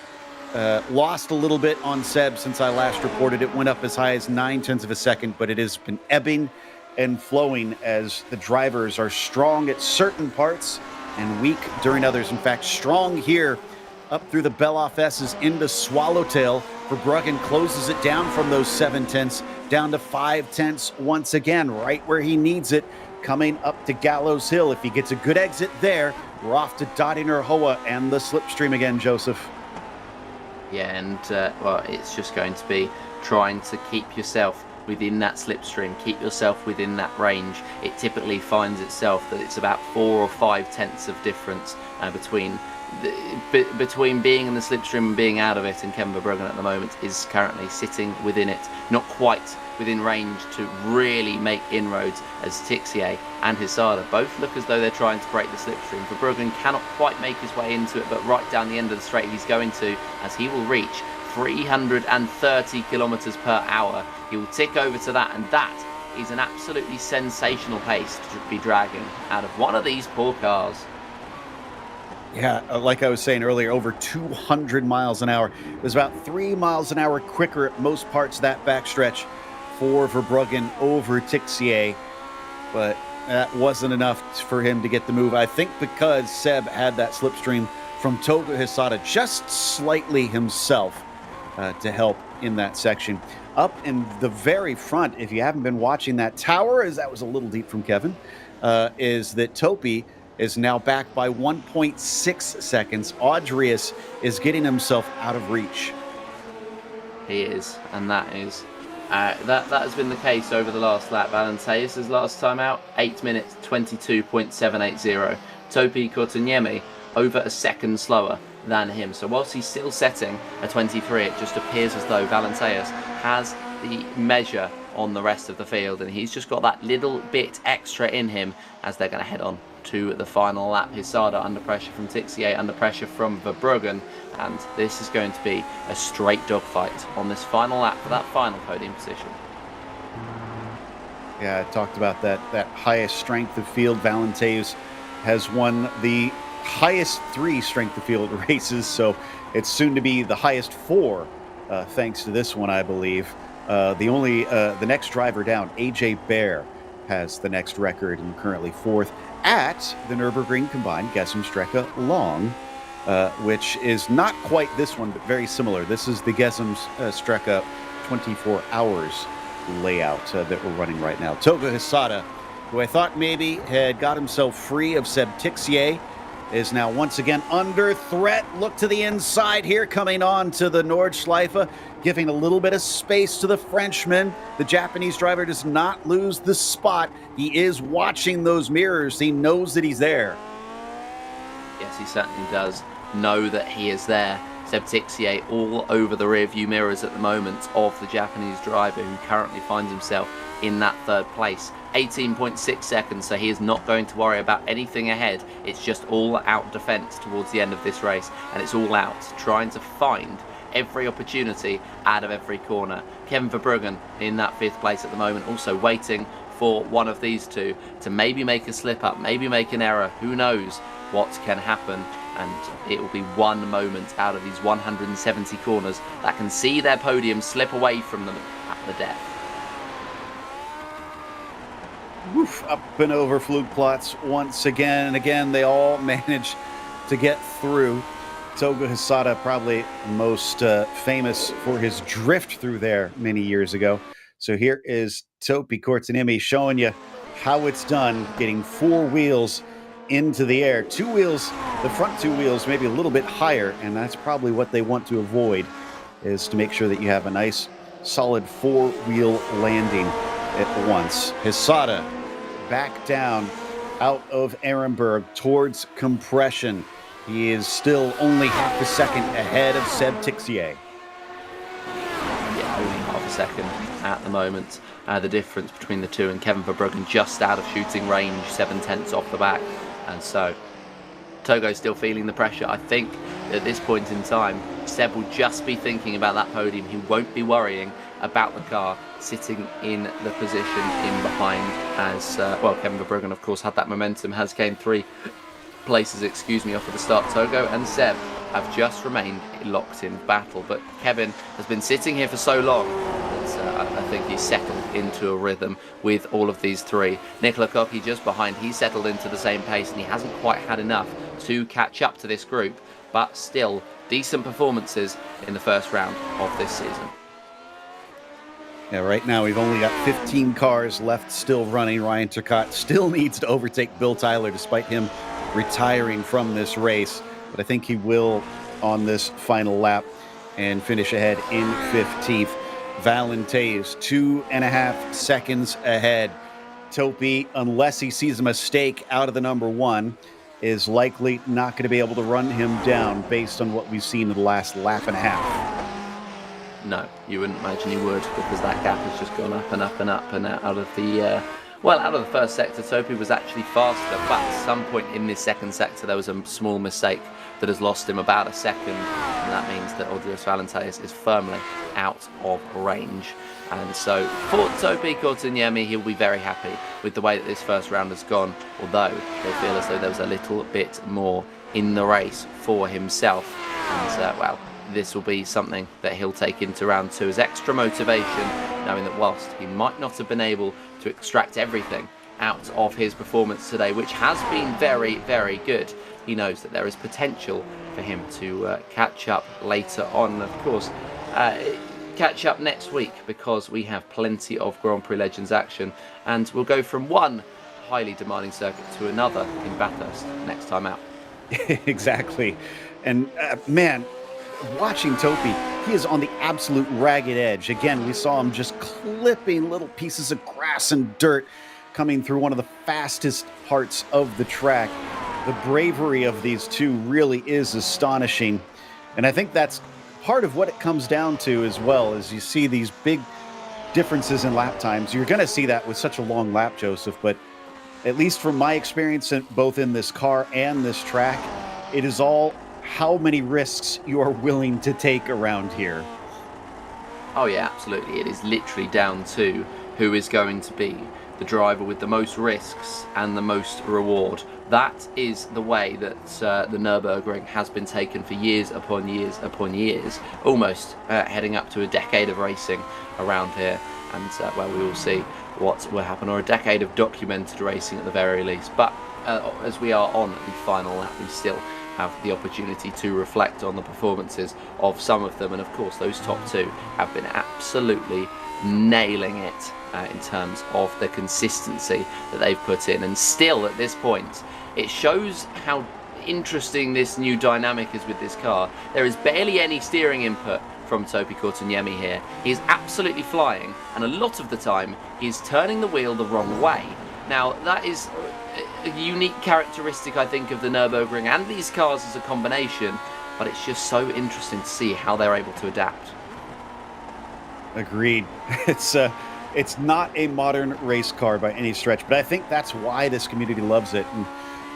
lost a little bit on Seb since I last reported. It went up as high as 0.9 of a second, but it has been ebbing and flowing as the drivers are strong at certain parts and weak during others. In fact, strong here up through the Beloff S's into Swallowtail. Verbruggen closes it down from those 0.7 down to 0.5 once again, right where he needs it, coming up to Gallows Hill. If he gets a good exit there, we're off to Dodinger Hoa and the slipstream again, Joseph. Yeah, and well, it's just going to be trying to keep yourself within that slipstream, keep yourself within that range. It typically finds itself that it's about 4 or 5 of difference between being in the slipstream and being out of it, and Kevin Verbruggen at the moment is currently sitting within it, not quite within range to really make inroads, as Tixier and Hisada both look as though they're trying to break the slipstream. Verbruggen cannot quite make his way into it, but right down the end of the straight he's going to, as he will reach 330 kilometers per hour. He will tick over to that, and that is an absolutely sensational pace to be dragging out of one of these poor cars. Yeah, like I was saying earlier, over 200 miles an hour. It was about 3 miles an hour quicker at most parts of that backstretch for Verbruggen over Tixier, but that wasn't enough for him to get the move. I think because Seb had that slipstream from Togo Hisada just slightly himself to help in that section. Up in the very front, if you haven't been watching that tower, as that was a little deep from Kevin, is that Topi is now back by 1.6 seconds. Audrius is getting himself out of reach. He is, and that is that has been the case over the last lap. Valenteus' last time out, 8 minutes 22.780. Topi Kortuniemi over a second slower than him. So whilst he's still setting a 23, it just appears as though Valenteus has the measure on the rest of the field, and he's just got that little bit extra in him as they're going to head on to the final lap. Hisada under pressure from Tixier, under pressure from Verbruggen, and this is going to be a straight dogfight on this final lap for that final podium position. Yeah, I talked about that highest strength of field. Valenteus has won the highest 3 strength of field races, so it's soon to be the highest 4, thanks to this one, I believe. The next driver down, AJ Bear, has the next record and currently 4th at the Nürburgring combined Gesam-Strecke Long, which is not quite this one, but very similar. This is the Gesam-Strecke 24 hours layout that we're running right now. Toga Hisada, who I thought maybe had got himself free of Seb Tixier, is now once again under threat. Look to the inside here, coming on to the Nordschleife, giving a little bit of space to the Frenchman. The Japanese driver does not lose the spot. He is watching those mirrors. He knows that he's there. Yes, he certainly does know that he is there. Seb Tixier all over the rear-view mirrors at the moment of the Japanese driver, who currently finds himself in that 3rd place. 18.6 seconds, so he is not going to worry about anything ahead. It's just all out defence towards the end of this race, and it's all out trying to find every opportunity out of every corner. Kevin Verbruggen in that 5th place at the moment, also waiting for one of these two to maybe make a slip up, maybe make an error. Who knows what can happen? And it will be one moment out of these 170 corners that can see their podium slip away from them at the death. Woof, up and over Flugplatz once again and again. They all manage to get through. Toga Hisada, probably most famous for his drift through there many years ago. So here is Topi Kortsanimi showing you how it's done, getting 4 wheels into the air. 2 wheels, the front 2 wheels maybe a little bit higher, and that's probably what they want to avoid, is to make sure that you have a nice solid 4-wheel landing at once. Hisada back down out of Ehrenberg towards compression. He is still only half a second ahead of Seb Tixier. Yeah, only half a second at the moment. The difference between the two, and Kevin Verbruggen just out of shooting range, 7/10 off the back. And so Togo's still feeling the pressure. I think at this point in time, Seb will just be thinking about that podium. He won't be worrying about the car sitting in the position in behind, as Kevin Verbruggen, of course, had that momentum, has gained 3 places, off of the start. Togo and Seb have just remained locked in battle, but Kevin has been sitting here for so long that I think he's settled into a rhythm with all of these 3. Nicola Cocchi just behind, he's settled into the same pace, and he hasn't quite had enough to catch up to this group, but still decent performances in the first round of this season. Yeah, right now we've only got 15 cars left still running. Ryan Turcotte still needs to overtake Bill Tyler despite him retiring from this race, but I think he will on this final lap and finish ahead in 15th. Valenteus 2.5 seconds ahead. Topi, unless he sees a mistake out of the number 1, is likely not going to be able to run him down based on what we've seen in the last lap and a half. No, you wouldn't imagine you would, because that gap has just gone up and up and up, and out of the out of the first sector, Topi was actually faster, but at some point in this second sector there was a small mistake that has lost him about a second, and that means that Odrius Valenteus is firmly out of range. And so for Topi Kortsanimi, he'll be very happy with the way that this first round has gone, although he'll feel as though there was a little bit more in the race for himself. And this will be something that he'll take into round 2 as extra motivation, knowing that whilst he might not have been able to extract everything out of his performance today, which has been very, very good, he knows that there is potential for him to catch up later on. Of course, catch up next week, because we have plenty of Grand Prix Legends action, and we'll go from one highly demanding circuit to another in Bathurst next time out. Exactly. And man, watching Topi, he is on the absolute ragged edge. Again, we saw him just clipping little pieces of grass and dirt coming through one of the fastest parts of the track. The bravery of these two really is astonishing. And I think that's part of what it comes down to as well, as you see these big differences in lap times. You're going to see that with such a long lap, Joseph, but at least from my experience both in this car and this track, it is all how many risks you are willing to take around here. Oh yeah, absolutely. It is literally down to who is going to be the driver with the most risks and the most reward. That is the way that the Nürburgring has been taken for years upon years upon years, almost heading up to a decade of racing around here. And well, we will see what will happen, or a decade of documented racing at the very least. But as we are on the final lap, we still have the opportunity to reflect on the performances of some of them, and of course those top two have been absolutely nailing it in terms of the consistency that they've put in. And still at this point, it shows how interesting this new dynamic is with this car. There is barely any steering input from Topi Kortuniemi here. He's absolutely flying, and a lot of the time he's turning the wheel the wrong way. Now that is a unique characteristic, I think, of the Nürburgring and these cars as a combination, but it's just so interesting to see how they're able to adapt. Agreed. It's not a modern race car by any stretch, but I think that's why this community loves it. And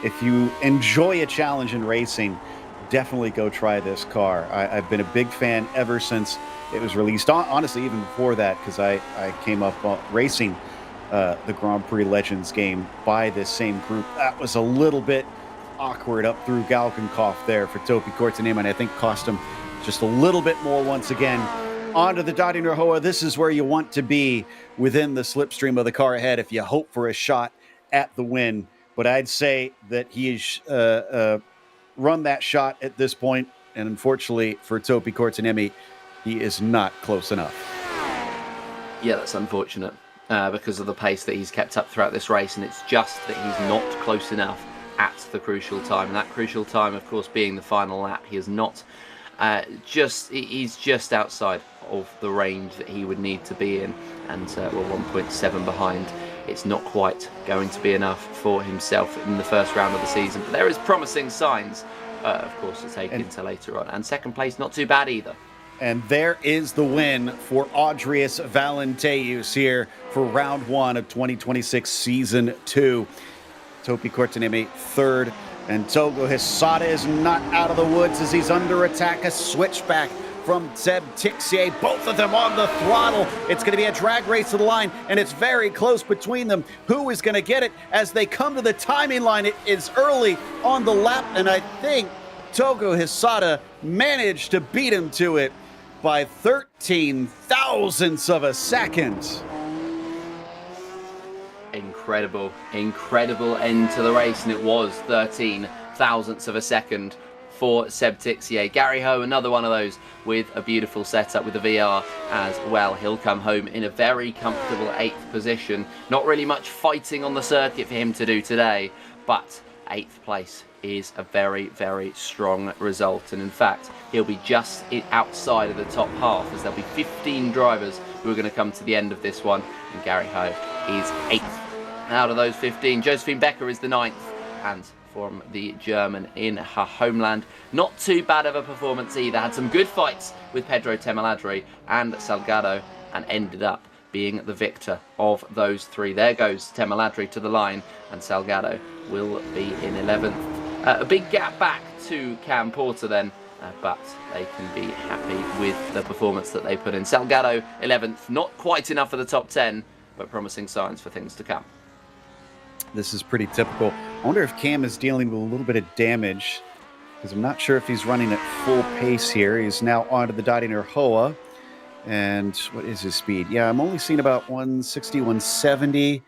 if you enjoy a challenge in racing, definitely go try this car. I've been a big fan ever since it was released. Honestly, even before that, because I came up racing the Grand Prix Legends game by this same group. That was a little bit awkward up through Galgenkopf there for Topi Kortuniemi, and I think cost him just a little bit more once again. Onto the Dottie Nurhoa. This is where you want to be within the slipstream of the car ahead if you hope for a shot at the win. But I'd say that he's run that shot at this point, and unfortunately for Topi Kortuniemi, he is not close enough. Yeah, that's unfortunate because of the pace that he's kept up throughout this race, and it's just that he's not close enough at the crucial time. And that crucial time, of course, being the final lap. He is not he's just outside of the range that he would need to be in, and we're 1.7 behind. It's not quite going to be enough for himself in the first round of the season, but there is promising signs, of course, to take into later on. And second place, not too bad either. And there is the win for Audrius Valenteus here for round one of 2026 season 2. Topi Kortuniemi third, and Togo Hisada is not out of the woods as he's under attack. A switchback from Seb Tixier, both of them on the throttle. It's going to be a drag race to the line, and it's very close between them. Who is going to get it as they come to the timing line? It is early on the lap, and I think Togo Hisada managed to beat him to it by 13 thousandths of a second. Incredible end to the race, and it was 13 thousandths of a second for Seb Tixier. Gary Ho, another one of those with a beautiful setup with the VR as well. He'll come home in a very comfortable 8th position. Not really much fighting on the circuit for him to do today, but 8th place is a very, very strong result. And in fact, he'll be just outside of the top half, as there'll be 15 drivers who are going to come to the end of this one, and Gary Ho is 8th out of those 15. Josephine Becker is the 9th, and from the German in her homeland, not too bad of a performance either. Had some good fights with Pedro Temaladri and Salgado, and ended up being the victor of those three. There goes Temaladri to the line, and Salgado will be in 11th. A big gap back to Cam Porter then, but they can be happy with the performance that they put in. Salgado 11th, not quite enough for the top 10, but promising signs for things to come. This is pretty typical. I wonder if Cam is dealing with a little bit of damage, because I'm not sure if he's running at full pace here. He's now onto the Dottie Nurhoa. And what is his speed? Yeah, I'm only seeing about 160, 170.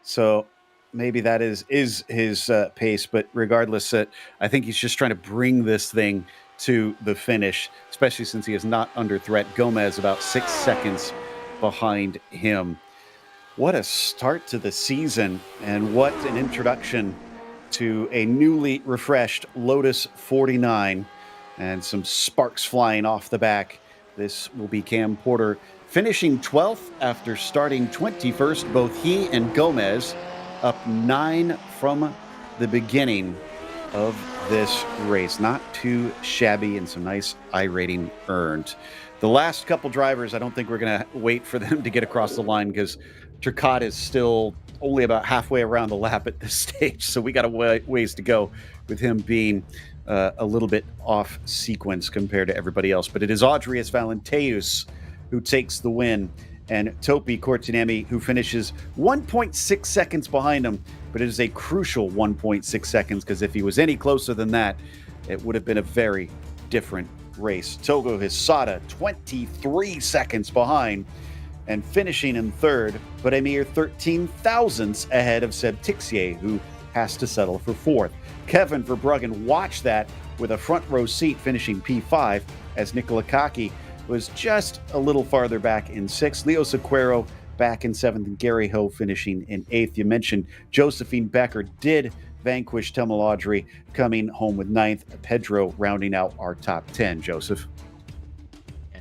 So maybe that is his pace. But regardless, I think he's just trying to bring this thing to the finish, especially since he is not under threat. Gomez about 6 seconds behind him. What a start to the season, and what an introduction to a newly refreshed Lotus 49, and some sparks flying off the back. This will be Cam Porter finishing 12th after starting 21st. Both he and Gomez up 9 from the beginning. of this race. Not too shabby and some nice iRating earned. The last couple drivers, I don't think we're going to wait for them to get across the line because Turcotte is still only about halfway around the lap at this stage. So we got a ways to go with him being a little bit off sequence compared to everybody else. But it is Audrius Valenteus who takes the win, and Topi Kortiniemi who finishes 1.6 seconds behind him. But it is a crucial 1.6 seconds because if he was any closer than that, it would have been a very different race. Togo Hisada 23 seconds behind and finishing in third, but a mere 13 thousandths ahead of Seb Tixier, who has to settle for fourth. Kevin Verbruggen watched that with a front row seat, finishing P5, as Nicola Kaki was just a little farther back in sixth. Leo Sequeiro back in seventh, and Gary Ho finishing in eighth. You mentioned Josephine Becker did vanquish Thelma Audrey, coming home with ninth. Pedro rounding out our top 10, Joseph.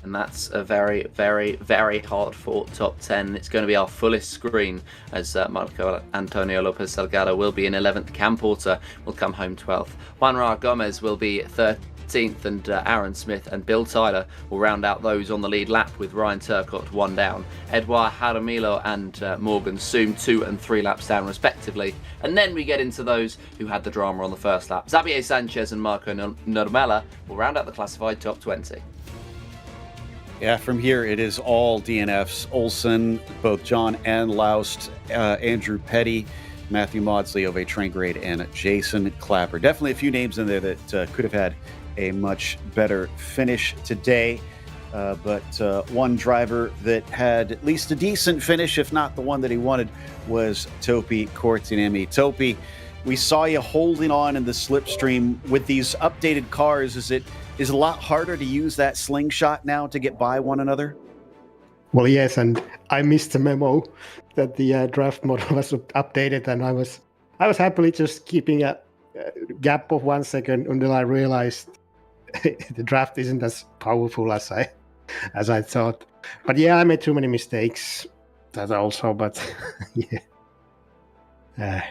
And that's a very, very, very hard-fought top 10. It's going to be our fullest screen, as Marco Antonio Lopez Salgado will be in 11th. Cam Porter will come home 12th. Juan Ra Gomez will be 13th, and Aaron Smith and Bill Tyler will round out those on the lead lap, with Ryan Turcotte 1 down. Edouard Jaramillo and Morgan Soom 2 and 3 laps down respectively. And then we get into those who had the drama on the first lap. Xavier Sanchez and Marco Nurmela will round out the classified top 20. Yeah, from here it is all DNFs. Olsen, both John and Laust, Andrew Petty, Matthew Maudsley, Ove Trangrade, and Jason Clapper. Definitely a few names in there that could have had a much better finish today. But one driver that had at least a decent finish, if not the one that he wanted, was Topi Kortiniemi. Topi, we saw you holding on in the slipstream with these updated cars. Is it a lot harder to use that slingshot now to get by one another? Well, yes, and I missed the memo that the draft model was updated, and I was happily just keeping a gap of 1 second until I realized the draft isn't as powerful as I thought. But yeah, I made too many mistakes. That also, but yeah.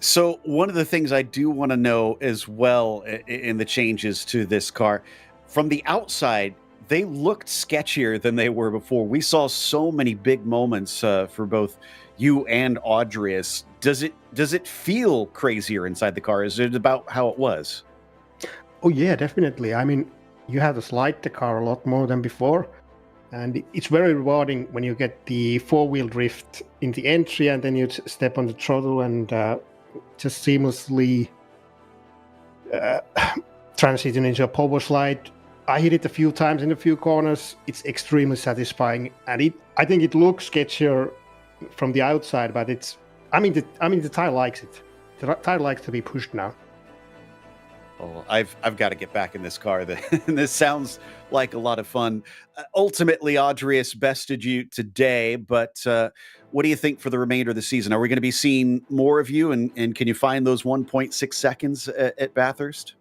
So one of the things I do want to know as well in the changes to this car, from the outside, they looked sketchier than they were before. We saw so many big moments for both you and Audrius. Does it feel crazier inside the car? Is it about how it was? Oh yeah, definitely. I mean, you have to slide the car a lot more than before. And it's very rewarding when you get the four-wheel drift in the entry and then you step on the throttle and just seamlessly transition into a power slide. I hit it a few times in a few corners. It's extremely satisfying, and I think it looks sketchier from the outside, but the tire likes it. The tire likes to be pushed now. Oh, I've got to get back in this car. This sounds like a lot of fun. Ultimately, Audrius bested you today, but what do you think for the remainder of the season? Are we going to be seeing more of you, and can you find those 1.6 seconds at Bathurst?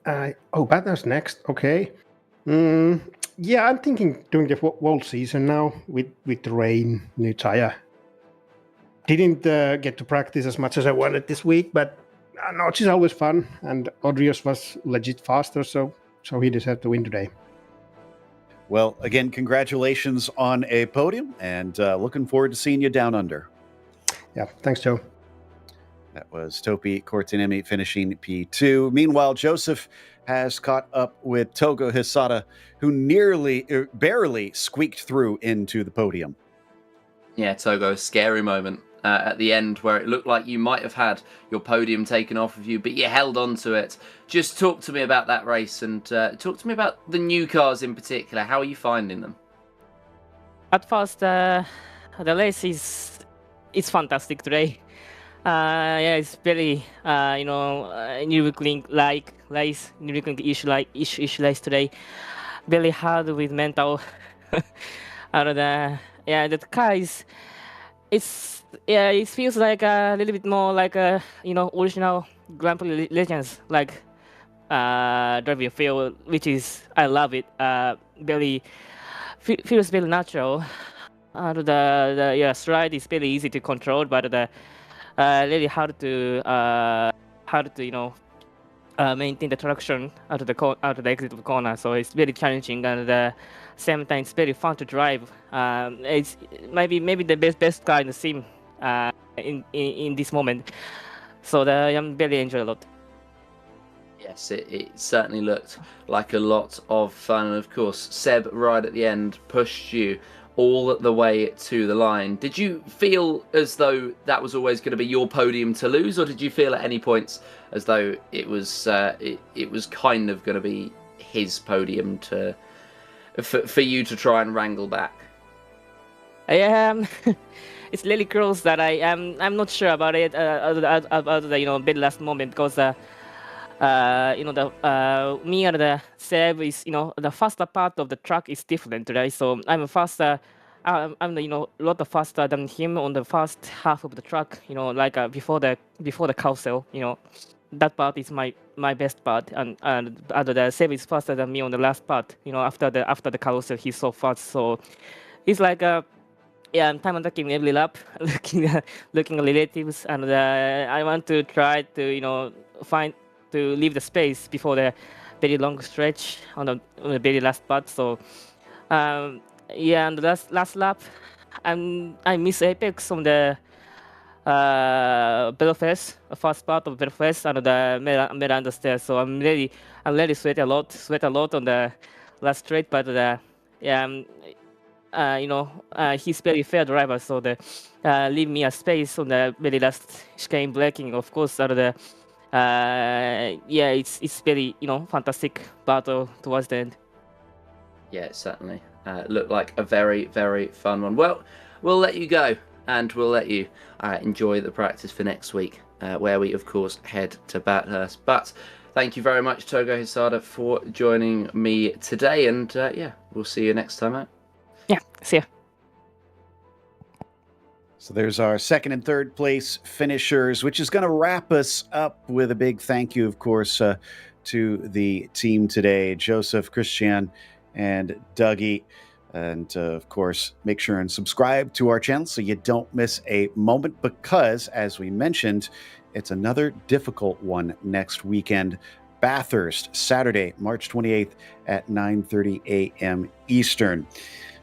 Bathurst next. Okay. Yeah, I'm thinking doing the whole season now with the rain, new tire. Didn't get to practice as much as I wanted this week, but Notch is always fun, and Audrius was legit faster, so he deserved to win today. Well, again, congratulations on a podium, and looking forward to seeing you down under. Yeah, thanks, Joe. That was Topi Kortiniemi finishing P2. Meanwhile, Joseph has caught up with Togo Hisada, who barely squeaked through into the podium. Yeah, Togo, scary moment at the end where it looked like you might have had your podium taken off of you, but you held on to it. Just talk to me about that race, and talk to me about the new cars in particular. How are you finding them? At first, the race is fantastic today. Yeah, it's very Nürburgring-like race, Nürburgring-ish race today. Very hard with mental. And the car it feels like a little bit more like original Grand Prix legends, like driving feel, which is I love it. Feels very natural. The stride is very easy to control, but really hard to maintain the traction out of the exit of the corner. So it's very challenging, and at the same time it's very fun to drive. It's maybe the best car in the sim in this moment. So I'm very enjoy a lot. Yes, it certainly looked like a lot of fun. And of course, Seb, right at the end, pushed you all the way to the line. Did you feel as though that was always going to be your podium to lose, or did you feel at any points as though it was kind of going to be his podium for you to try and wrangle back? It's really close that I'm not sure about it about the bit last moment, because me and the Seb is the faster part of the track is different, right? So I'm faster. I'm a lot faster than him on the first half of the track. Like before the carousel. That part is my best part, and the Seb is faster than me on the last part. After the carousel, he's so fast. So it's like I'm time attacking every lap, looking at relatives, and I want to try to leave the space before the very long stretch on the very last part. So and the last lap, I miss apex on the Belfast, the first part of Belfast, and the Miranda stairs. So I'm really sweat a lot on the last straight, but he's very fair driver, so leave me a space on the very last chicane braking. Of course, it's very fantastic battle towards the end. Yeah, it certainly looked like a very, very fun one. Well, we'll let you go, and we'll let you enjoy the practice for next week, where we, of course, head to Bathurst. But thank you very much, Togo Hisada, for joining me today, and we'll see you next time out. Yeah, see ya. So there's our second and third place finishers, which is going to wrap us up with a big thank you, of course, to the team today, Joseph, Christian, and Dougie. And of course, make sure and subscribe to our channel so you don't miss a moment, because, as we mentioned, it's another difficult one next weekend. Bathurst, Saturday, March 28th at 9:30 a.m. Eastern.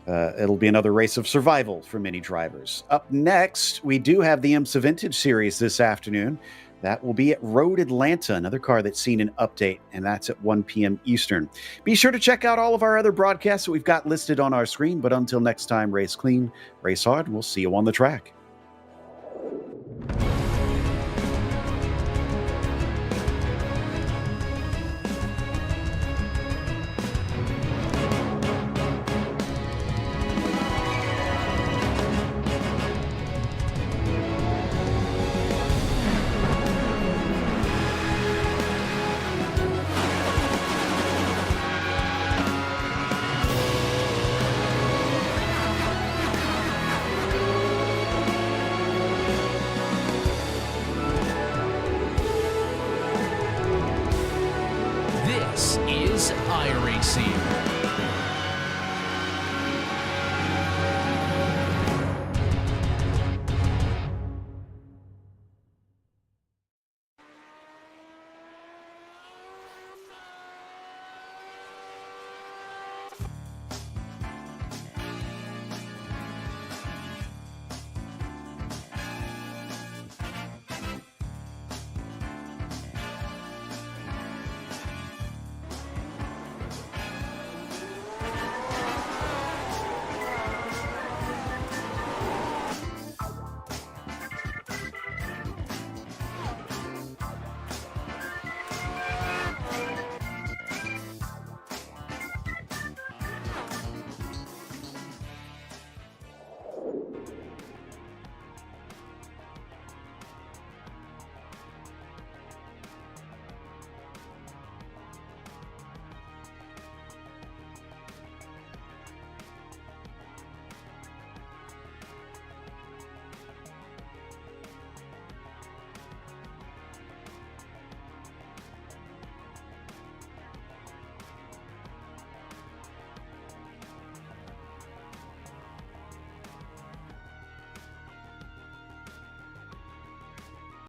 It'll be another race of survival for many drivers. Up next, we do have the IMSA Vintage Series this afternoon. That will be at Road Atlanta, another car that's seen an update, and that's at 1 p.m. Eastern. Be sure to check out all of our other broadcasts that we've got listed on our screen. But until next time, race clean, race hard. We'll see you on the track. This is iRacing.